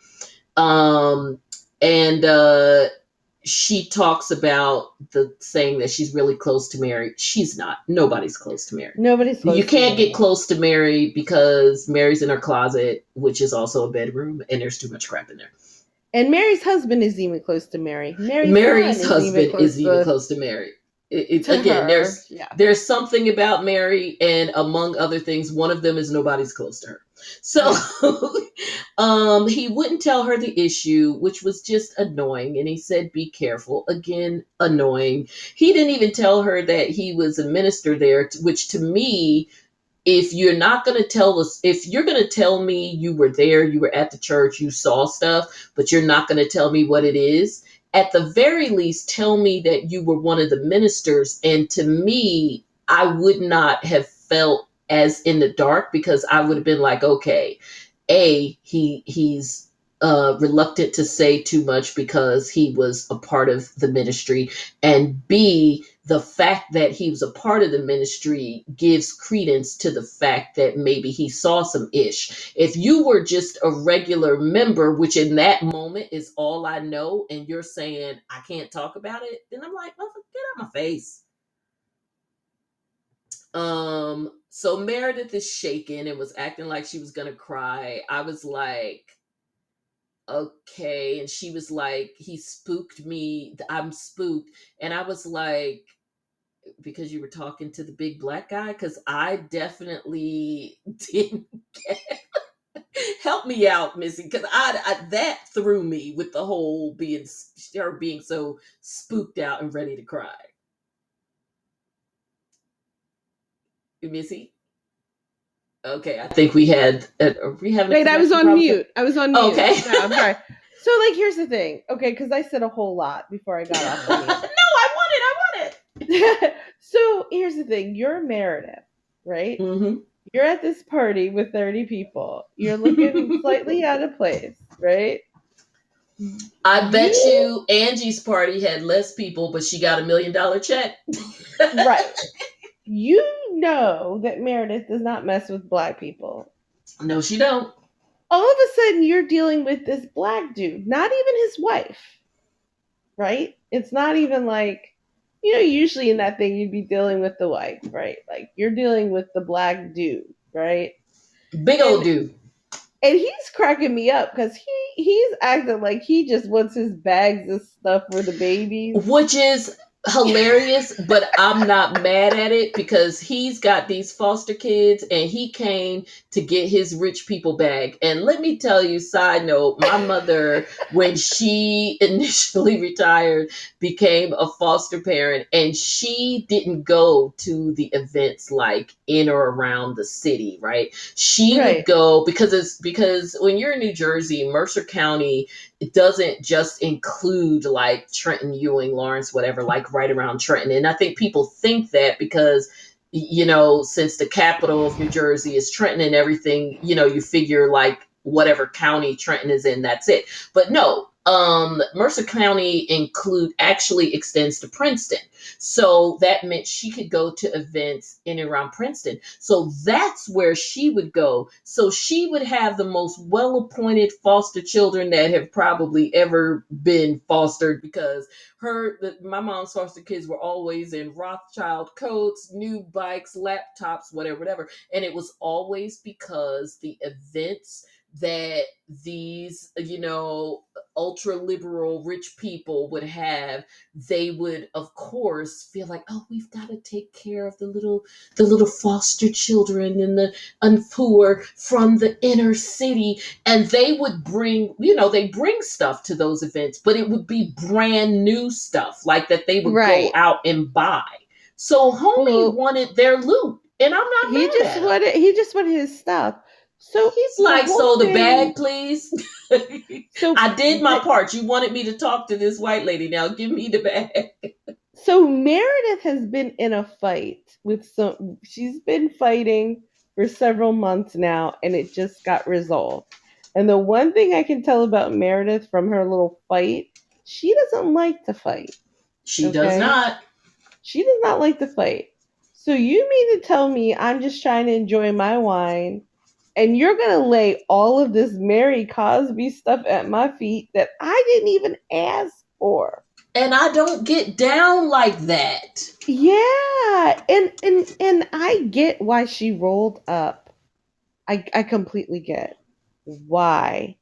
um and she talks about the saying that she's really close to Mary. She's not. Nobody's close to Mary. Nobody's You close to can't get Mary. close to Mary because Mary's in her closet, which is also a bedroom, and there's too much crap in there. And Mary's husband isn't even close to Mary. Mary's son Mary's isn't even husband close isn't even close to Mary. to Again, her. there's Yeah. there's something about Mary, and among other things, one of them is nobody's close to her. So, Yeah. he wouldn't tell her the issue, which was just annoying. And he said, "Be careful." Again, annoying. He didn't even tell her that he was a minister there, which to me, if you're not going to tell us, if you're going to tell me you were there, you were at the church, you saw stuff, but you're not going to tell me what it is, at the very least tell me that you were one of the ministers. And to me, I would not have felt as in the dark, because I would have been like, okay, he's reluctant to say too much because he was a part of the ministry, and B, the fact that he was a part of the ministry gives credence to the fact that maybe he saw some ish. If you were just a regular member, which in that moment is all I know, and you're saying I can't talk about it, then I'm like, motherfucker, get out my face. So Meredith is shaking and was acting like she was gonna cry. I was like, okay. And she was like, he spooked me. I'm spooked. And I was like, because you were talking to the big black guy? Because I definitely didn't get. Help me out, Missy, because I that threw me with the whole being her being so spooked out and ready to cry. Missy, okay, I think are we having a Wait, I was connection on problem? mute. I was on mute. Okay. No, I'm sorry. So, like, here's the thing. Okay, because I said a whole lot before I got off No, of mute. I want it. So, here's the thing. You're Meredith, right? Mm-hmm. You're at this party with 30 people. You're looking slightly out of place, right? I bet You, you Angie's party had less people, but she got $1 million check. right. You know that Meredith does not mess with black people. No, she don't. All of a sudden, you're dealing with this black dude, not even his wife, right? It's not even like, usually in that thing, you'd be dealing with the wife, right? Like, you're dealing with the black dude, right? Big old And dude. and he's cracking me up because he's acting like he just wants his bags of stuff for the babies. Which is hilarious, but I'm not mad at it because he's got these foster kids and he came to get his rich people bag. And let me tell you, side note, my mother, when she initially retired, became a foster parent, and she didn't go to the events like in or around the city, right? She would Right, go because when you're in New Jersey, Mercer County, it doesn't just include like Trenton, Ewing, Lawrence, whatever, like right around Trenton. And I think people think that because, since the capital of New Jersey is Trenton and everything, you figure like whatever county Trenton is in, that's it. But no, Mercer County include actually extends to Princeton. So that meant she could go to events in and around Princeton. So that's where she would go. So she would have the most well appointed foster children that have probably ever been fostered, because my mom's foster kids were always in Rothschild coats, new bikes, laptops, whatever, whatever. And it was always because the events that these, ultra liberal rich people would have, they would of course feel like, oh, we've got to take care of the little foster children and the who are from the inner city. And they would bring, they bring stuff to those events, but it would be brand new stuff like that they would go right. out and buy. So homie Well, wanted their loot, and I'm not mad at him. he just wanted his stuff. So He's the like, whole so the thing. bag, please. So I did my the part. You wanted me to talk to this white lady. Now give me the bag. so Meredith has been in a fight with some. She's been fighting for several months now, and it just got resolved. And the one thing I can tell about Meredith from her little fight, she doesn't like to fight. She does Okay, not. she does not like to fight. So you mean to tell me I'm just trying to enjoy my wine, and you're gonna lay all of this Mary Cosby stuff at my feet that I didn't even ask for? And I don't get down like that. Yeah, and I get why she rolled up. I completely get why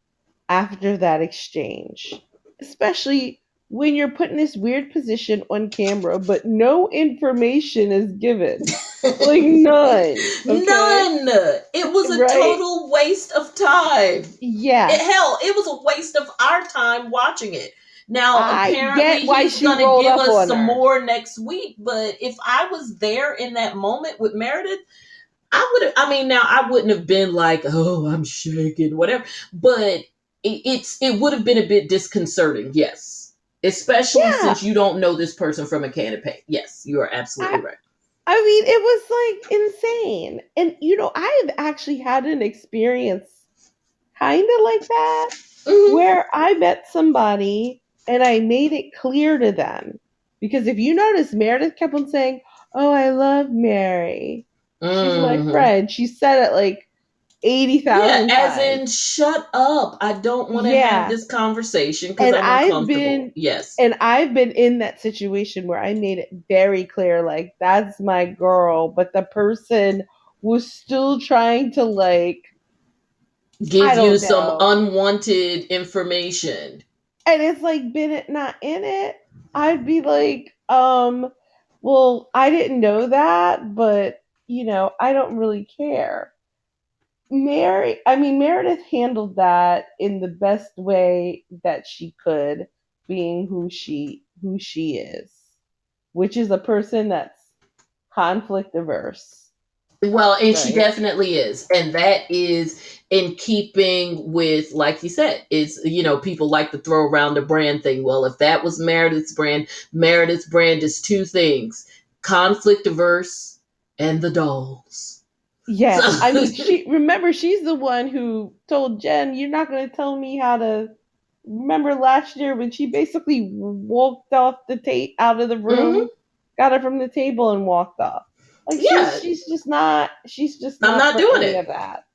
after that exchange, especially when you're put in this weird position on camera, but no information is given, like none. Okay, None. It was a right? total waste of time. Yes, Hell, it was a waste of our time watching it. Now, I apparently, get why he's she going to rolled give up us on some her. more next week. But if I was there in that moment with Meredith, I would have, I mean, now I wouldn't have been like, oh, I'm shaking, whatever. But it would have been a bit disconcerting, yes. Especially Yeah, since you don't know this person from a can of paint. Yes, you are absolutely I right. I mean, it was like fine. And I have actually had an experience kind of like that Hmm. where I met somebody and I made it clear to them. Because if you notice, Meredith kept on saying, "Oh, I love Mary. She's my Hmm. friend." She said it like Yeah, 80,000 as times. in, shut up. I don't want to have Yeah. this conversation because And I'm I've uncomfortable. been Yes. and I've been in that situation where I made it very clear, like, that's my girl, but the person was still trying to, like, I Give you don't some know. unwanted information. And it's like, been it not in it, I'd be like, well, I didn't know that, but I don't really care. Meredith handled that in the best way that she could, being who she is, which is a person that's conflict averse, Well, and she right? definitely is. And that is in keeping with, like you said, it's, people like to throw around the brand thing. Well, if that was Meredith's brand is two things: conflict averse and the dolls. So, Yes, she's the one who told Jen, "You're not going to tell me how to." Remember last year when she basically walked off the out of the mhm, room, got her from the table and walked off. Like yeah, she's just I'm not not for doing any it. of that.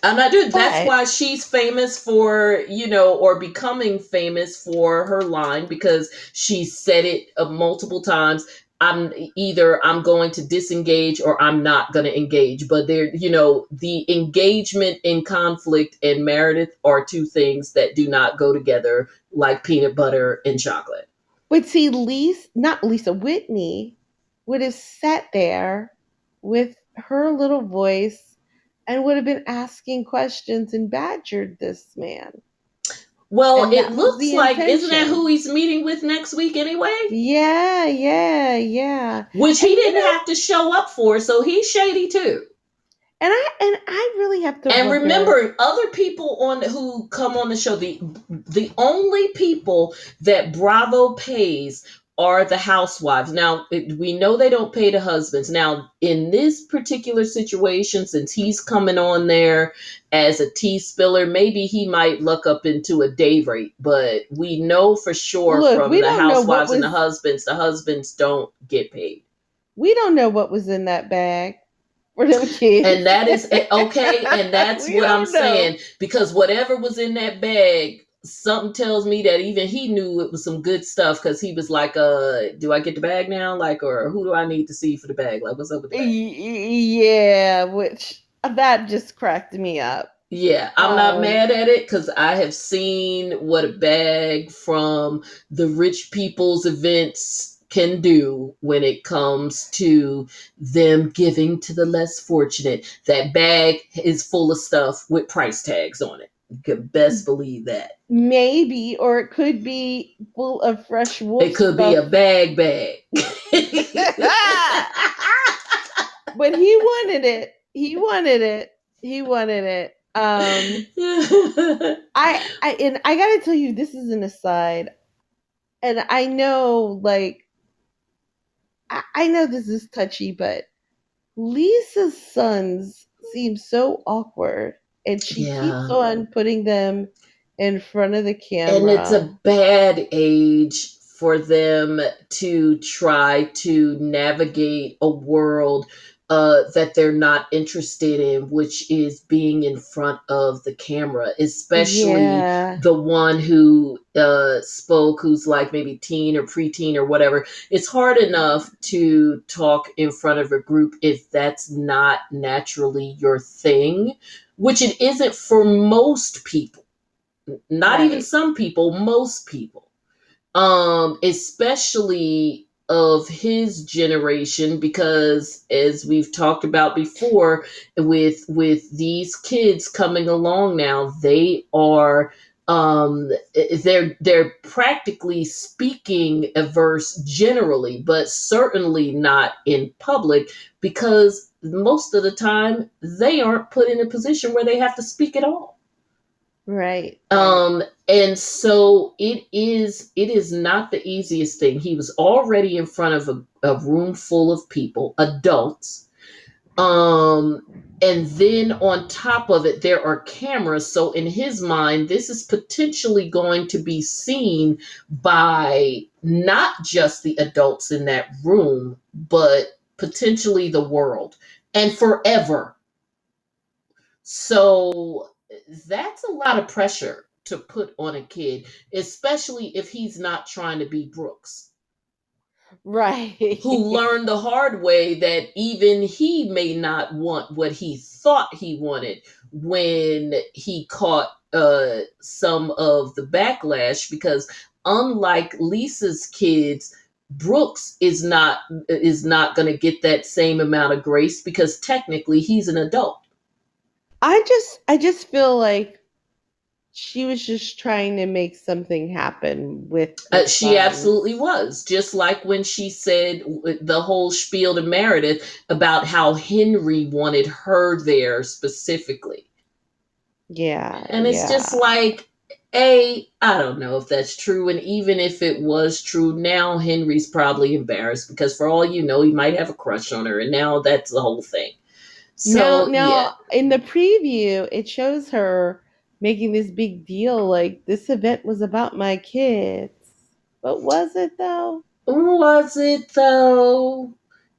I'm not doing. That's But why she's famous for, or becoming famous for her line, because she said it multiple times. I'm going to disengage or I'm not going to engage. But the engagement in conflict and Meredith are two things that do not go together like peanut butter and chocolate. see, not Lisa Whitney would have sat there with her little voice and would have been asking questions and badgered this man. Well, And it that was looks the like, isn't that who intention. he's meeting with next week anyway? Yeah, yeah, yeah. Which And he didn't have to show up for, so he's shady too. I really have to And wonder. remember, other people on who come on the show, the only people that Bravo pays are the housewives. Now, we know they don't pay the husbands. Now, in this particular situation, since he's coming on there as a tea spiller, maybe he might luck up into a day rate. But we know for sure Look, from the housewives and the husbands don't get paid. we don't know what was in that bag for them kids. And that is okay. And that's We what I'm don't know. saying. Because whatever was in that bag, something tells me that even he knew it was some good stuff. Because he was like, do I get the bag now? Like, or who do I need to see for the bag? Like, what's up with the bag? Yeah, which that just cracked me up. Yeah, I'm not Um, mad at it because I have seen what a bag from the rich people's events can do when it comes to them giving to the less fortunate. That bag is full of stuff with price tags on it. You can best believe that. maybe, or it could be full of fresh wolf It could be stuff. a bag. But he wanted it. He wanted it. He wanted it. I gotta tell you, this is an aside, and I know, like, I know this is touchy, but Lisa's sons seem so awkward, and she keeps Yeah. on putting them in front of the And it's camera. a bad age for them to try to navigate a world that they're not interested in, which is being in front of the camera, especially Yeah, the one who spoke, who's like maybe teen or preteen or whatever. It's hard enough to talk in front of a group if that's not naturally your thing, which it isn't for most people, not even right. some people, most people, especially of his generation, because as we've talked about before, with these kids coming along now, they are they're practically speaking averse generally, but certainly not in public, because most of the time they aren't put in a position where they have to speak at all. Right, right. And so it is not the easiest thing. He was already in front of a room full of people, adults, Um, and then on top of it, there are cameras. So in his mind, this is potentially going to be seen by not just the adults in that room, but potentially the world and forever. So that's a lot of pressure to put on a kid, especially if he's not trying to be Brooks, who Right. learned the hard way that even he may not want what he thought he wanted when he caught some of the backlash, because unlike Lisa's kids, Brooks is not going to get that same amount of grace because technically he's an adult. I just feel like she was just trying to make something happen with her She absolutely sons. was. Just like when she said the whole spiel to Meredith about how Henry wanted her there specifically. Yeah, And it's just yeah. like, I don't know if that's true. And even if it was true, now Henry's probably embarrassed because for all you know, he might have a crush on her. And now that's the whole thing. Now, So, yeah. now in the preview, it shows her making this big deal like this event was about my kids. But was it though? Was it though?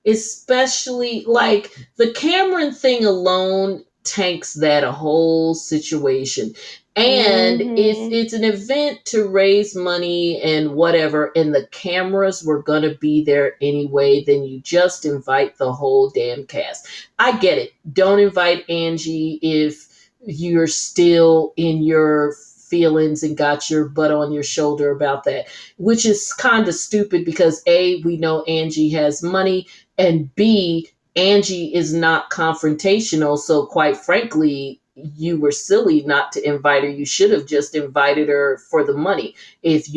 Especially like the Cameron thing alone tanks that a whole situation. And if Mm-hmm. it's an event to raise money and whatever, and the cameras were going to be there anyway, then you just invite the whole damn cast. I get it. Don't invite Angie if you're still in your feelings and got your butt on your shoulder about that, which is kind of stupid because A, we know Angie has money, and B, Angie is not confrontational. So, quite frankly, you were silly not to invite her. You should have just invited her for the money. If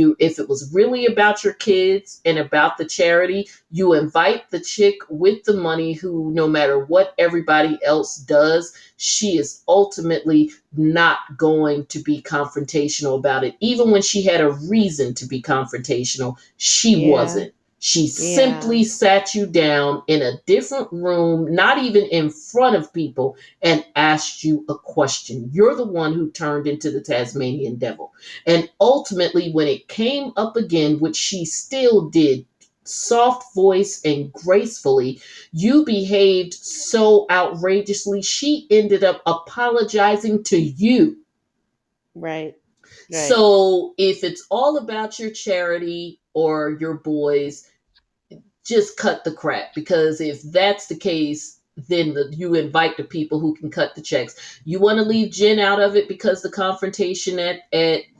it was really about your kids and about the charity, you invite the chick with the money who, no matter what everybody else does, she is ultimately not going to be confrontational about it. Even when she had a reason to be confrontational, she Yeah, wasn't. She yeah, simply sat you down in a different room, not even in front of people, and asked you a question. You're the one who turned into the Tasmanian devil. And ultimately, when it came up again, which she still did, soft voice and gracefully, you behaved so outrageously. She ended up apologizing to you. right, right. So if it's all about your charity or your boys, just cut the crap, because if that's the case, then you invite the people who can cut the checks. You want to leave Jen out of it because the confrontation at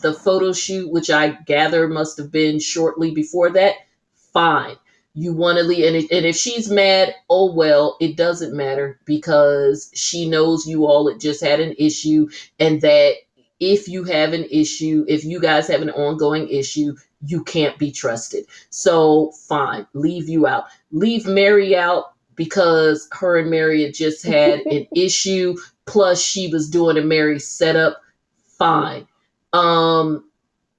the photo shoot, which I gather must have been shortly before that, fine. You want to leave, and if she's mad, oh well, it doesn't matter because she knows you all had just had an issue, and that if you have an issue, if you guys have an ongoing issue, you can't be trusted. So fine, leave you out. Leave Mary out because her and Mary had just had an issue. Plus, she was doing a Mary setup. Fine. Um,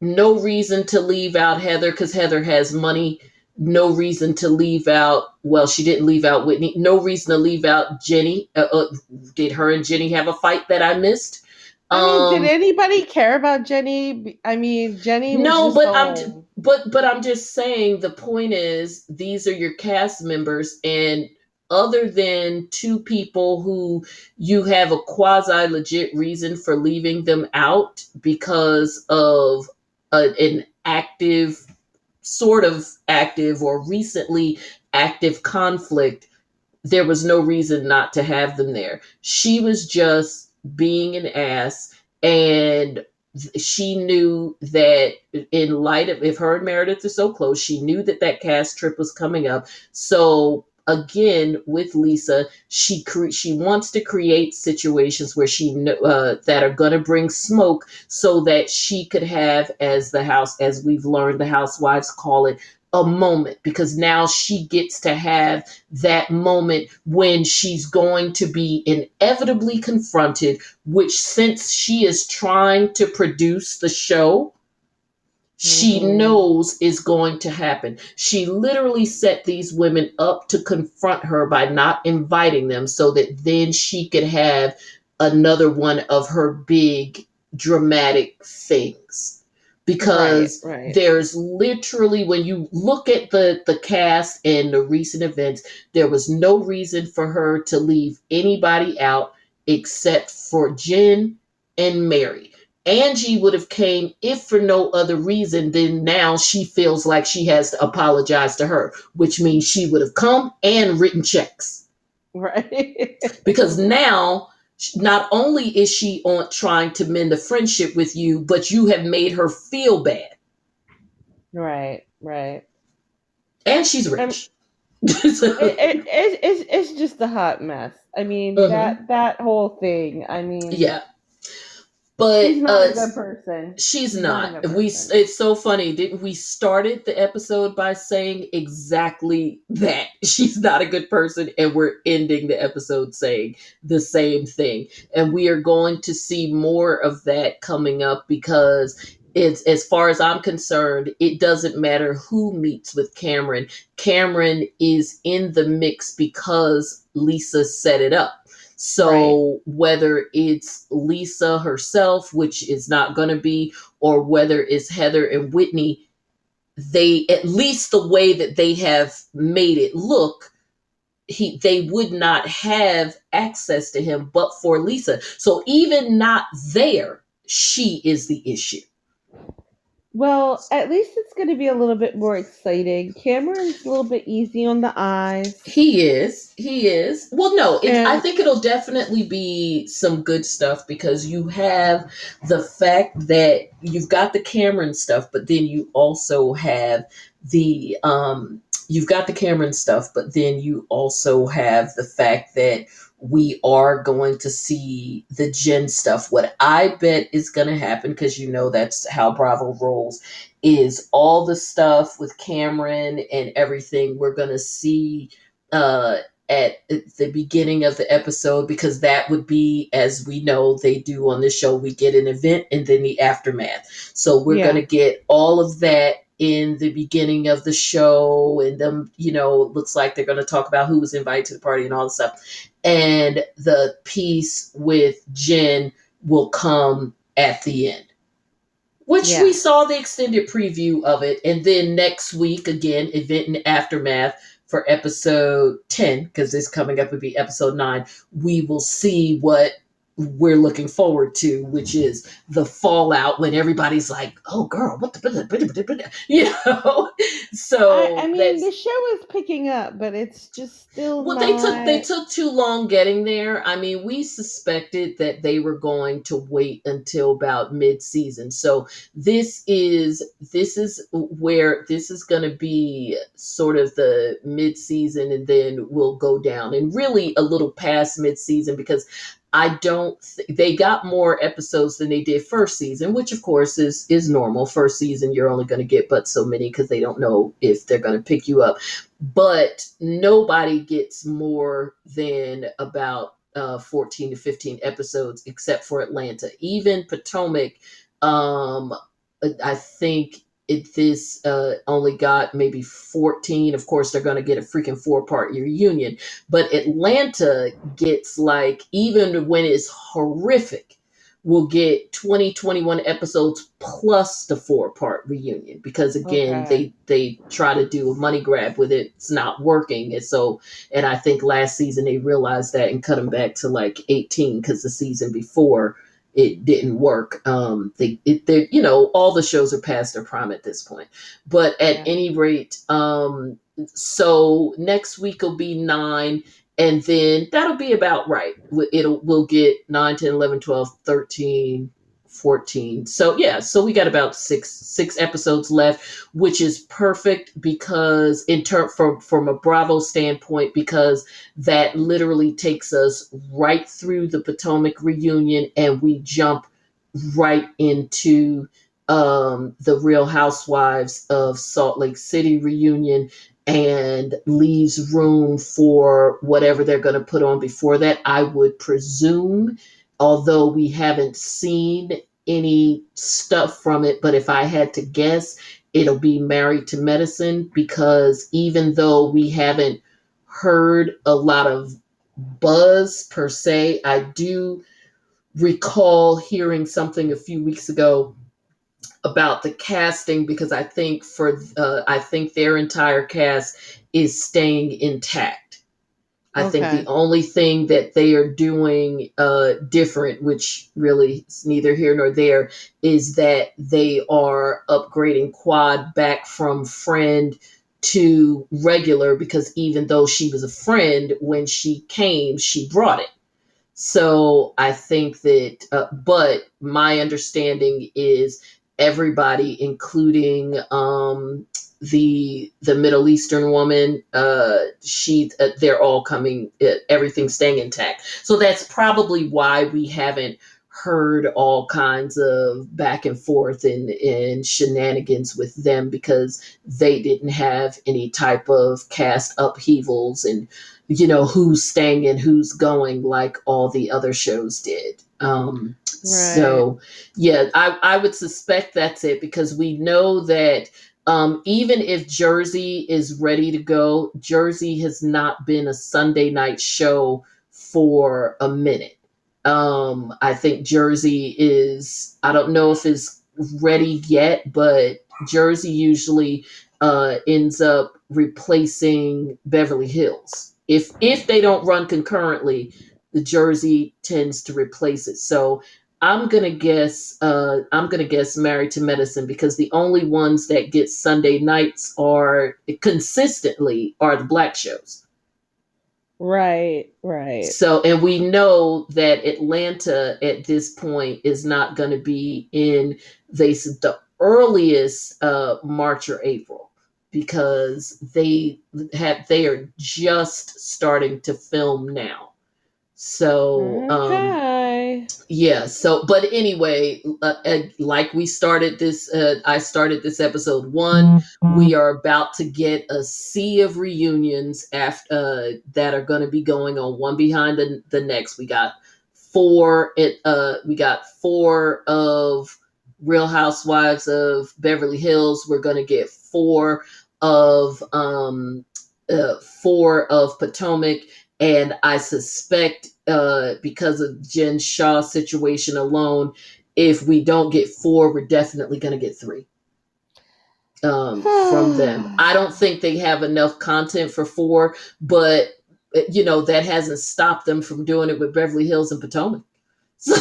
no reason to leave out Heather because Heather has money. No reason to leave out. Well, she didn't leave out Whitney. No reason to leave out Jenny. Did her and Jenny have a fight that I missed? I mean, did Um, anybody care about Jenny? I mean, Jenny was No, just but home. I'm just saying the point is these are your cast members, and other than two people who you have a quasi legit reason for leaving them out because of an active, sort of active or recently active conflict, there was no reason not to have them there. She was just being an ass, and she knew that in light of, if her and Meredith are so close, she knew that that cast trip was coming up. So again, with Lisa, she wants to create situations where that are going to bring smoke so that she could have, as the house, as we've learned, the housewives call it, a moment, because now she gets to have that moment when she's going to be inevitably confronted, which, since she is trying to produce the show, She Mhm. knows is going to happen. She literally set these women up to confront her by not inviting them so that then she could have another one of her big dramatic things. Right, Because right, there's literally, when you look at the cast and the recent events, there was no reason for her to leave anybody out except for Jen and Mary. Angie would have came if for no other reason than now she feels like she has to apologize to her, which means she would have come and written checks. right. Because now not only is she on trying to mend the friendship with you, but you have made her feel bad. Right, right. And she's Um, rich. So, it's just a hot mess. I mean, mhm. that whole thing. I mean, Yeah. But she's not a good person. she's She's not a not. good We person. It's so funny. Didn't we started the episode by saying exactly that? She's not a good person, and we're ending the episode saying the same thing. And we are going to see more of that coming up because it's, as far as I'm concerned, it doesn't matter who meets with Cameron. Cameron is in the mix because Lisa set it up. Right. So whether it's Lisa herself, which is not going to be, or whether it's Heather and Whitney, they, at least the way that they have made it look, they would not have access to him but for Lisa. So even not there, she is the issue. Well, at least it's going to be a little bit more exciting. Cameron's a little bit easy on the eyes, He is. He is. Well, no, I and think it'll definitely be some good stuff because you have the fact that you've got the Cameron stuff, but then you also have the Cameron stuff, but then you also have the fact that we are going to see the Jen stuff. What I bet is going to happen, because that's how Bravo rolls, is all the stuff with Cameron and everything we're going to see uh, at the beginning of the episode, because that would be, as we know they do on this show, we get an event and then the aftermath. So we're going yeah, to get all of that in the beginning of the show, and them, looks like they're going to talk about who was invited to the party and all this stuff. And the piece with Jen will come at the end, which we yeah. saw the extended preview of it. And then next week, again, event and aftermath for episode 10, because this coming up would be episode 9. We will see what we're looking forward to, which is the fallout when everybody's like, oh, girl, what the, I So mean, the that's, show is picking up, but it's just still well, they not. took too long getting there. I mean, we suspected that they were going to wait until about mid-season. So this is where this is going to be sort of the mid-season, and then we'll go down, and really a little past mid-season, because I don't they got more episodes than they did first season, which of course is normal. First season you're only going to get but so many because they don't know if they're going to pick you up, but nobody gets more than about 14 to 15 episodes except for Atlanta. Even Potomac, um, I think this only got maybe 14. Of course, they're going to get a freaking 4-part reunion. But Atlanta gets, like, even when it's horrific, will get 20, 21 episodes plus the 4-part reunion, because again Okay. they try to do a money grab with it. It's not working. And I think last season they realized that and cut them back to like 18, because the season before it didn't work. They all the shows are past their prime at this point. But at Yeah. any rate, so next week will be 9, and then that'll be about right. We'll get 9, 10, 11, 12, 13, 14. So yeah, so we got about six episodes left, which is perfect, because in term from a Bravo standpoint, because that literally takes us right through the Potomac reunion, and we jump right into the Real Housewives of Salt Lake City reunion, and leaves room for whatever they're going to put on before that. I would presume, although we haven't seen any stuff from it, but if I had to guess, it'll be Married to Medicine, because even though we haven't heard a lot of buzz per se, I do recall hearing something a few weeks ago about the casting, because I think their entire cast is staying intact. I think the Okay. only thing that they are doing different, which really is neither here nor there, is that they are upgrading Quad back from friend to regular, because even though she was a friend, when she came, she brought it. So I think that, but my understanding is everybody, including the Middle Eastern woman, they're all coming. Everything's staying intact. So that's probably why we haven't heard all kinds of back and forth and shenanigans with them, because they didn't have any type of cast upheavals and who's staying and who's going like all the other shows did. Right. So yeah, I would suspect that's it, because we know that even if Jersey is ready to go, Jersey has not been a Sunday night show for a minute. I think Jersey is, I don't know if it's ready yet, but Jersey usually ends up replacing Beverly Hills. If they don't run concurrently, the Jersey tends to replace it. So I'm gonna guess Married to Medicine, because the only ones that get Sunday nights are consistently are the black shows. Right. Right. So, and we know that Atlanta at this point is not going to be in, they said, the earliest March or April, because they are just starting to film now. So Okay. yeah, so but anyway, like we started this I started this episode one. We are about to get a sea of reunions after that are going to be going on one behind the next. We got four of Real Housewives of Beverly Hills. We're going to get of um four of Potomac, and I suspect because of Jen Shaw's situation alone, if we don't get four, we're definitely going to get three from them. I don't think they have enough content for four, but that hasn't stopped them from doing it with Beverly Hills and Potomac. So,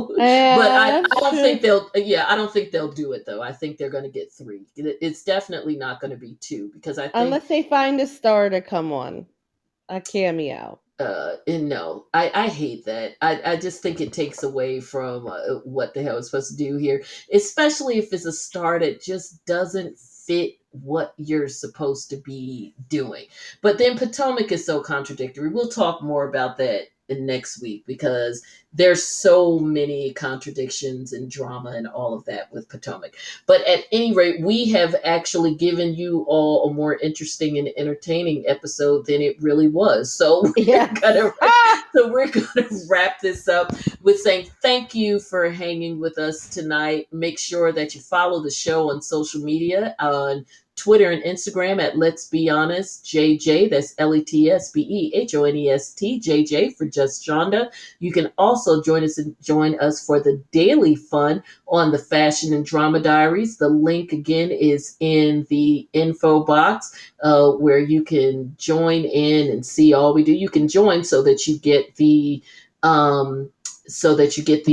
but Yeah, I that's don't true. think they'll. Yeah, I don't think they'll do it though. I think they're going to get three. It's definitely not going to be two, because I think Unless they find a star to come on, a cameo. and no, I hate that. I just think it takes away from what the hell it's supposed to do here, especially if it's a star that just doesn't fit what you're supposed to be doing. But then Potomac is so contradictory. We'll talk more about that in next week, because there's so many contradictions and drama and all of that with Potomac. But at any rate, we have actually given you all a more interesting and entertaining episode than it really was. So we're Yes. gonna we're gonna wrap this up with saying thank you for hanging with us tonight. Make sure that you follow the show on social media, on Twitter and Instagram at Let's Be Honest JJ. That's LETSBEHONEST JJ for Just Jonda. You can also join us for the daily fun on the Fashion and Drama Diaries. The link again is in the info box, where you can join in and see all we do. You can join um, so that you get the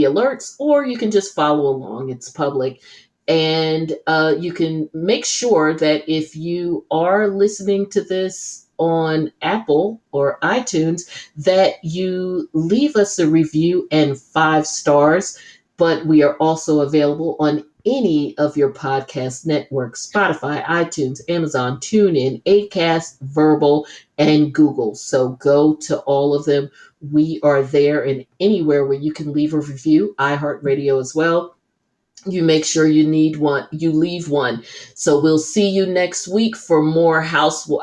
alerts, or you can just follow along. It's public. And you can make sure that if you are listening to this on Apple or iTunes, that you leave us a review and 5 stars. But we are also available on any of your podcast networks: Spotify, iTunes, Amazon, TuneIn, Acast, Verbal, and Google. So go to all of them. We are there, and anywhere where you can leave a review, iHeartRadio as well. you make sure you leave one. So we'll see you next week for more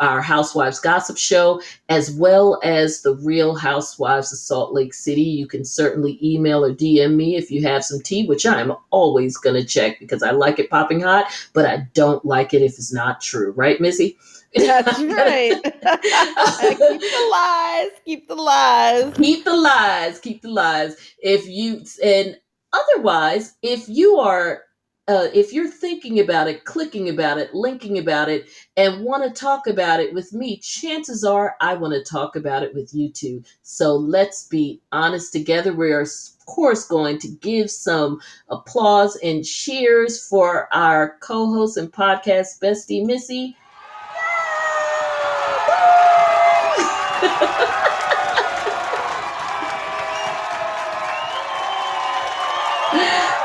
our Housewives gossip show, as well as the Real Housewives of Salt Lake City. You can certainly email or DM me if you have some tea, which I am always going to check because I like it popping hot, but I don't like it if it's not true, right, Missy? That's I'm gonna right. Keep the lies. Keep the lies. keep the lies, keep the lies. If you and otherwise, if you're thinking about it, clicking about it, linking about it, and want to talk about it with me, chances are I want to talk about it with you too. So let's be honest together. We are, of course, going to give some applause and cheers for our co-host and podcast bestie, Missy.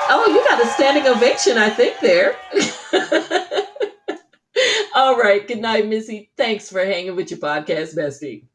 Oh, you got a standing ovation, I think, there. All right. Good night, Missy. Thanks for hanging with your podcast bestie.